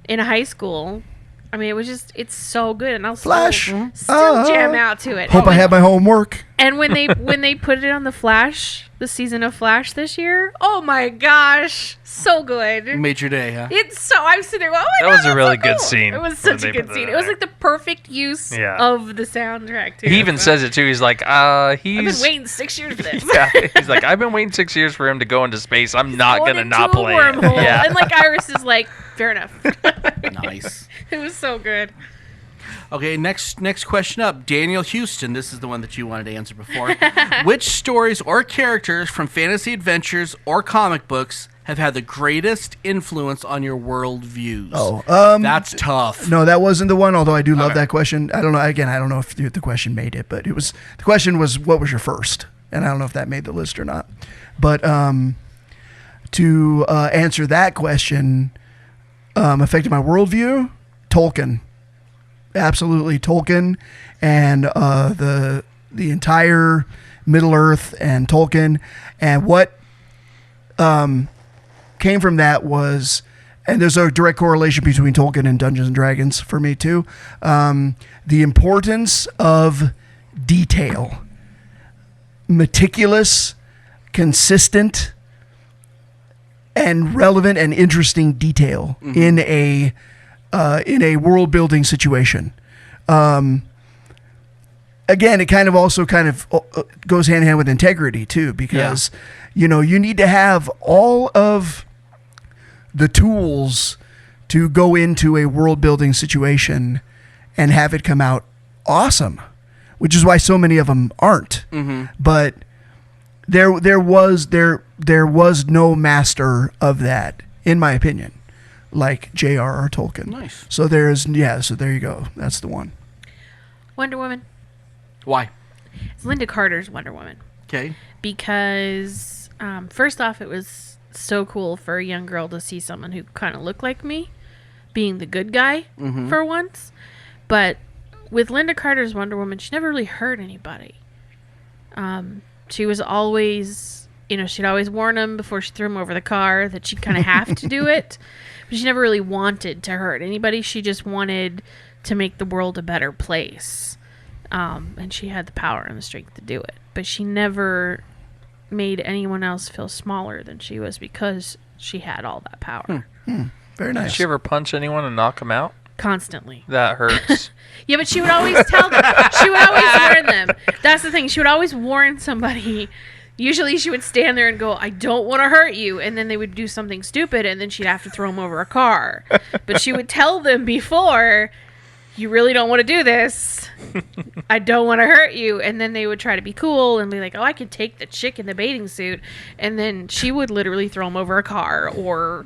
in high school. I mean, it's so good, and I'll Flash. still jam out to it. Hope I had my homework. And when they put it on the season of Flash this year, oh my gosh, so good. Made your day, huh? I'm sitting there going, oh my god, That was a really so good cool. scene It was when such a they good put scene. it It was there. like the perfect use of the soundtrack too. He even says it too. He's like, I've been waiting 6 years for this. Yeah, he's like, I've been waiting 6 years for him to go into space. I'm not Going gonna into not a play it. wormhole. Yeah. And Iris is like, fair enough. Nice. It was so good. Okay, next question up. Daniel Houston. This is the one that you wanted to answer before. Which stories or characters from fantasy adventures or comic books have had the greatest influence on your world views? That's tough. No, that wasn't the one, although I do love that question. I don't know. Again, I don't know if the question made it, but the question was, what was your first? And I don't know if that made the list or not. But to answer that question, affected my worldview, Tolkien. Absolutely, Tolkien and the entire Middle Earth and Tolkien, and what came from that was, and there's a direct correlation between Tolkien and Dungeons and Dragons for me too, the importance of detail, meticulous, consistent, and relevant and interesting detail in a world building situation. Again, it kind of goes hand in hand with integrity too, because you need to have all of the tools to go into a world building situation and have it come out awesome, which is why so many of them aren't. But there was no master of that, in my opinion, like J.R.R. Tolkien. Nice. So there you go. That's the one. Wonder Woman. Why? It's Linda Carter's Wonder Woman. Okay. Because first off, it was so cool for a young girl to see someone who kind of looked like me being the good guy for once. But with Linda Carter's Wonder Woman, she never really hurt anybody. She was always, she'd always warn them before she threw them over the car that she'd kind of have to do it. But she never really wanted to hurt anybody. She just wanted to make the world a better place. And she had the power and the strength to do it. But she never made anyone else feel smaller than she was because she had all that power. Very nice. Did she ever punch anyone and knock them out? Constantly. That hurts. Yeah, but she would always tell them. She would always warn them. That's the thing. She would always warn somebody. Usually she would stand there and go, I don't want to hurt you. And then they would do something stupid, and then she'd have to throw them over a car. But she would tell them before, you really don't want to do this. I don't want to hurt you. And then they would try to be cool and be like, oh, I could take the chick in the bathing suit. And then she would literally throw him over a car or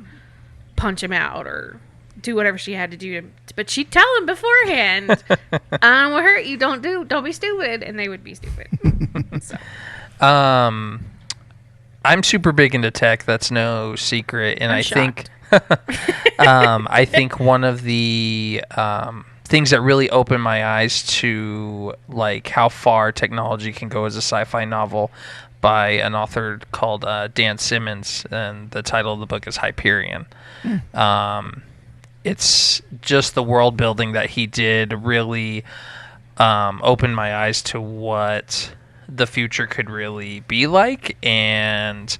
punch him out or do whatever she had to do. But she'd tell him beforehand, I don't want to hurt you. Don't be stupid. And they would be stupid. So. I'm super big into tech. That's no secret. And I'm I think one of the things that really opened my eyes to like how far technology can go as a sci-fi novel by an author called Dan Simmons, and the title of the book is Hyperion. It's just the world building that he did really opened my eyes to what the future could really be like, and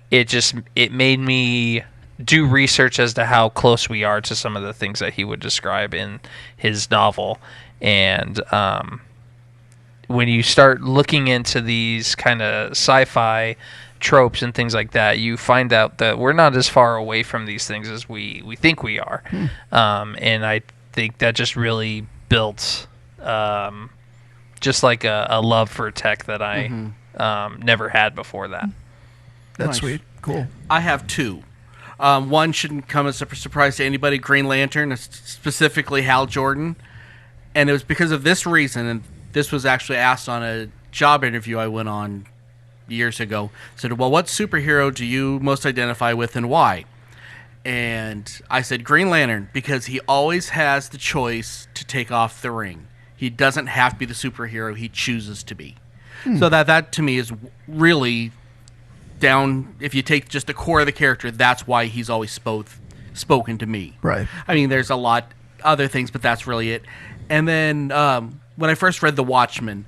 it made me do research as to how close we are to some of the things that he would describe in his novel. And when you start looking into these kind of sci-fi tropes and things like that, you find out that we're not as far away from these things as we think we are. And I think that just really built just like a love for tech that I never had before that. That's Nice. sweet. Cool. I have two. One shouldn't come as a surprise to anybody. Green Lantern, specifically Hal Jordan. And it was because of this reason, and this was actually asked on a job interview I went on years ago. Said, well, what superhero do you most identify with and why? And I said Green Lantern, because he always has the choice to take off the ring. He doesn't have to be the superhero he chooses to be. So that to me is really down. If you take just the core of the character, that's why he's always spoken to me. Right. I mean, there's a lot other things, but that's really it. And then when I first read The Watchmen,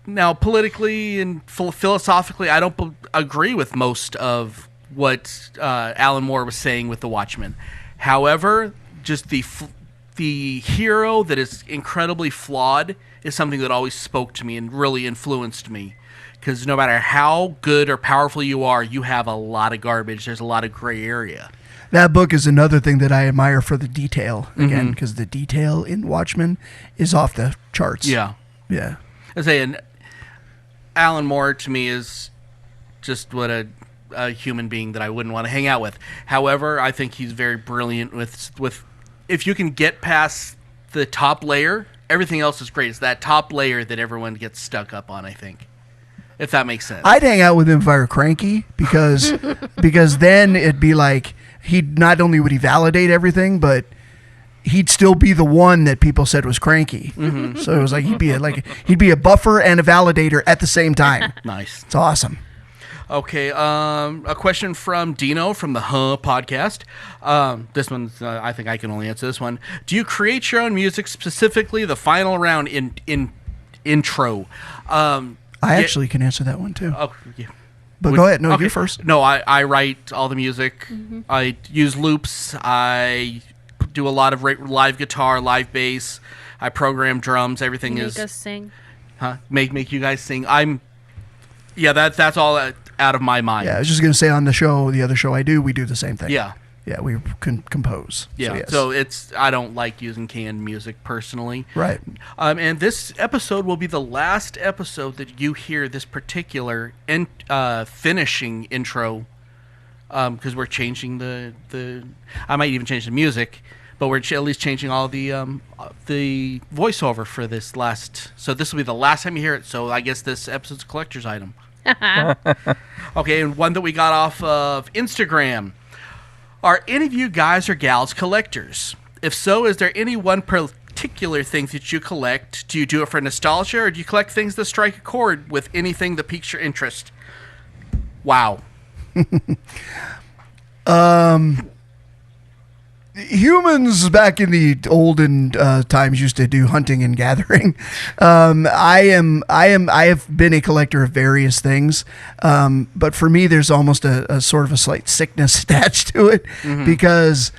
now politically and philosophically, I don't agree with most of what Alan Moore was saying with The Watchmen. However, just the hero that is incredibly flawed is something that always spoke to me and really influenced me. Because no matter how good or powerful you are, you have a lot of garbage. There's a lot of gray area. That book is another thing that I admire for the detail, again, because the detail in Watchmen is off the charts. Yeah. Yeah. I say, and Alan Moore to me is just what a human being that I wouldn't want to hang out with. However, I think he's very brilliant with if you can get past the top layer, everything else is great. It's that top layer that everyone gets stuck up on, I think. If that makes sense. I'd hang out with him if I were cranky, because then it'd be like he'd not only would he validate everything, but he'd still be the one that people said was cranky. So it was like he'd be a buffer and a validator at the same time. Nice. It's awesome. Okay, a question from Dino from the podcast. This one, I think I can only answer this one. Do you create your own music, specifically the final round intro? I actually can answer that one too. Oh, yeah. But go ahead. No, Okay. you first. No, I write all the music. I use loops. I do a lot of live guitar, live bass. I program drums. Everything Make is us sing. make you guys sing. That's all out of my mind. Yeah, I was just gonna say on the other show I do, we do the same thing. Yeah. Yeah, we can compose. Yeah, So, yes. it's I don't like using canned music personally. Right. And this episode will be the last episode that you hear this particular finishing intro, because we're changing the. I might even change the music, but we're at least changing all the voiceover for this last. So this will be the last time you hear it. So I guess this episode's a collector's item. Okay, and one that we got off of Instagram. Are any of you guys or gals collectors? If so, is there any one particular thing that you collect? Do you do it for nostalgia, or do you collect things that strike a chord with anything that piques your interest? Wow. Humans back in the olden times used to do hunting and gathering. I have been a collector of various things, but for me, there's almost a sort of a slight sickness attached to it, because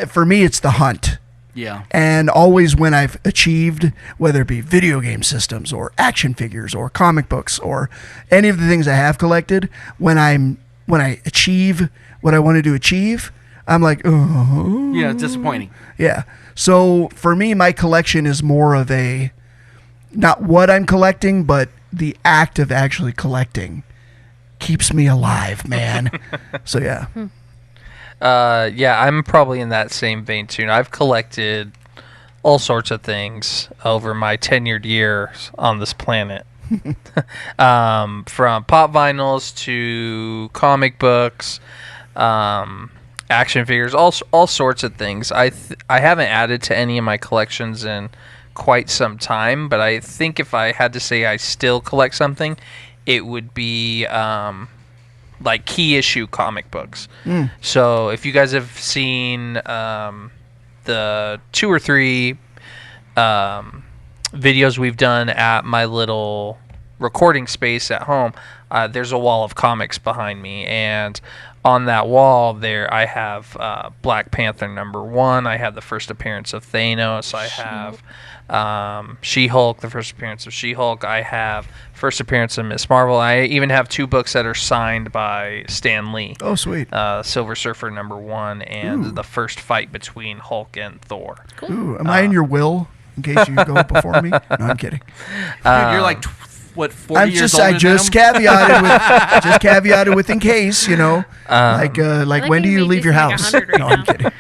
for me, it's the hunt. Yeah. And always when I've achieved, whether it be video game systems or action figures or comic books or any of the things I have collected, when I achieve what I wanted to achieve, I'm like, oh. Yeah, it's disappointing. Yeah. So for me, my collection is more of a, not what I'm collecting, but the act of actually collecting keeps me alive, man. So yeah. Yeah, I'm probably in that same vein too. I've collected all sorts of things over my tenured years on this planet. From pop vinyls to comic books. action figures, all sorts of things. I haven't added to any of my collections in quite some time, but I think if I had to say I still collect something, it would be like key issue comic books. So if you guys have seen the 2 or 3 videos we've done at my little recording space at home, there's a wall of comics behind me, and on that wall there I have Black Panther #1. I have the first appearance of Thanos. I have She-Hulk, the first appearance of She-Hulk. I have first appearance of Miss Marvel. I even have 2 books that are signed by Stan Lee. Oh, sweet. Silver Surfer #1 and the first fight between Hulk and Thor. Cool. Ooh, am I in your will in case you go before me? No, I'm kidding. Dude, you're like, what, 40 I'm years just, older I than just him? caveated with in case, you know, like when do you leave your house? No, I'm kidding.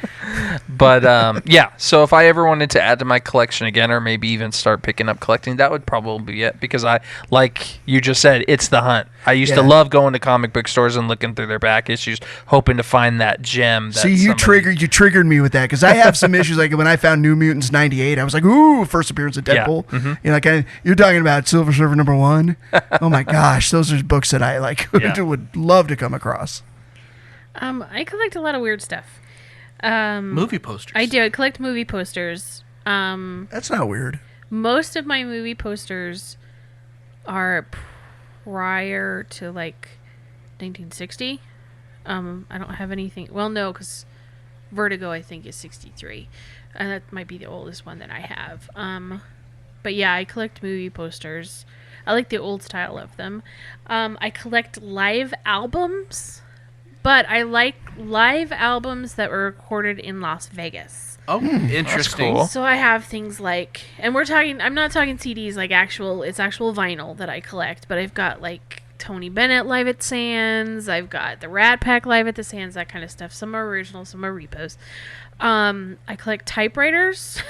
But yeah, so if I ever wanted to add to my collection again, or maybe even start picking up collecting, that would probably be it. Because like you just said, it's the hunt. I used to love going to comic book stores and looking through their back issues, hoping to find that gem. That See, you triggered me with that, because I have some issues. Like when I found New Mutants '98, I was like, ooh, first appearance of Deadpool. Yeah. Mm-hmm. You know, like you're talking about Silver Surfer #1. Oh my gosh, those are books that I like would love to come across. I collect a lot of weird stuff. Movie posters. I do. I collect movie posters. That's not weird. Most of my movie posters are prior to like 1960. I don't have anything. Well, no, because Vertigo I think is 63, and that might be the oldest one that I have. But yeah, I collect movie posters. I like the old style of them. I collect live albums, but I like live albums that were recorded in Las Vegas. Oh, interesting. cool. So I have things like, and I'm not talking CDs, like it's actual vinyl that I collect, but I've got like Tony Bennett live at Sands. I've got the Rat Pack live at the Sands, that kind of stuff. Some are original, some are repos. I collect typewriters.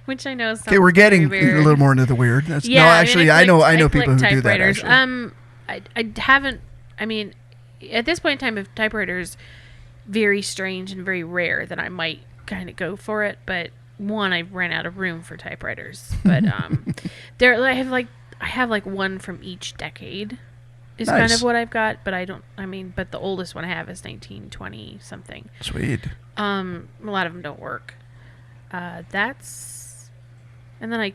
Which I know sounds Okay, we're getting very a weird. little more into the weird. That's, Yeah, no, actually, I know collect people who do that. typewriters. Actually. I haven't. I mean, at this point in time, if typewriters very strange and very rare, then I might kind of go for it. But one, I ran out of room for typewriters. But I have like one from each decade. Is kind Nice. of what I've got. But but the oldest one I have is 1920 something. Sweet. A lot of them don't work. And then I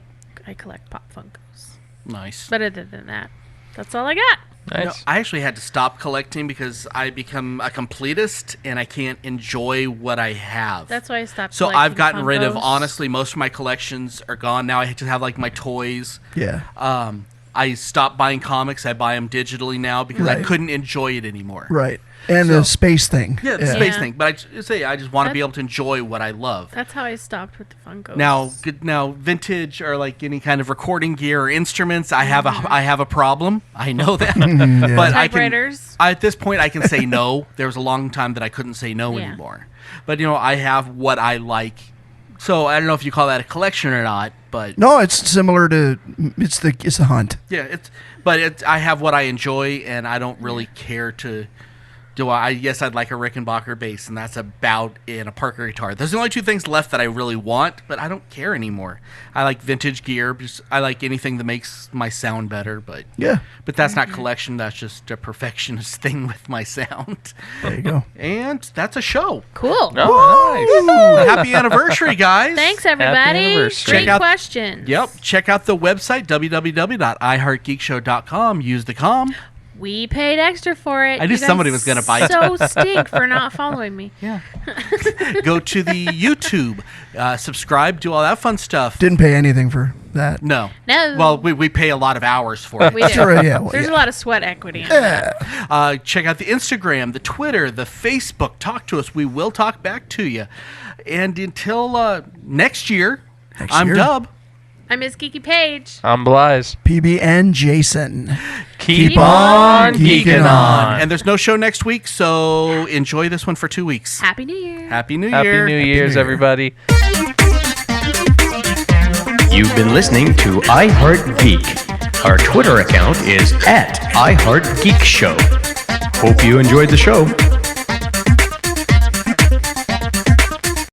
collect Pop Funkos. Nice. But other than that, that's all I got. Nice. No, I actually had to stop collecting because I become a completist and I can't enjoy what I have. That's why I stopped. So collecting I've gotten rid of, Funkos. honestly, most of my collections are gone. Now I just have like my toys. Yeah. I stopped buying comics. I buy them digitally now because I Right. couldn't enjoy it anymore. Right. And So- the space thing. Yeah, the space Yeah. thing. But I just want to be able to enjoy what I love. That's how I stopped with the Funkos. Now, vintage or like any kind of recording gear or instruments, I have a problem. I know that, but I can. typewriters. At this point, I can say no. There was a long time that I couldn't say no Yeah. anymore. But I have what I like. So I don't know if you call that a collection or not, but No, it's similar to it's the hunt. yeah, I have what I enjoy, and I don't really care to. Yes, I'd like a Rickenbacker bass, and that's about it, and a Parker guitar. Those are the only 2 things left that I really want, but I don't care anymore. I like vintage gear. I like anything that makes my sound better, but Yeah. that's not collection. That's just a perfectionist thing with my sound. There you go. And that's a show. Cool. Oh, nice. Happy anniversary, guys. Thanks, everybody. anniversary. Great Check out- questions. Yep. Check out the website, www.iheartgeekshow.com. Use the com. We paid extra for it. I knew You guys somebody was gonna bite. So stink for not following me. Yeah. Go to the YouTube. Subscribe. Do all that fun stuff. Didn't pay anything for that. No. No. Well, we pay a lot of hours for it. We do. Sure, yeah. Well, There's yeah. a lot of sweat equity in that. Check out the Instagram, the Twitter, the Facebook. Talk to us. We will talk back to you. And until next year, I'm year. Dub. I'm Miss Geeky Page. I'm Blythe. PB&Jason. Keep on geeking on. And there's no show next week, so enjoy this one for 2 weeks. Happy New Year. Happy New Happy Year. New Year's, everybody. You've been listening to iHeartGeek. Our Twitter account is @iHeartGeekShow. Hope you enjoyed the show.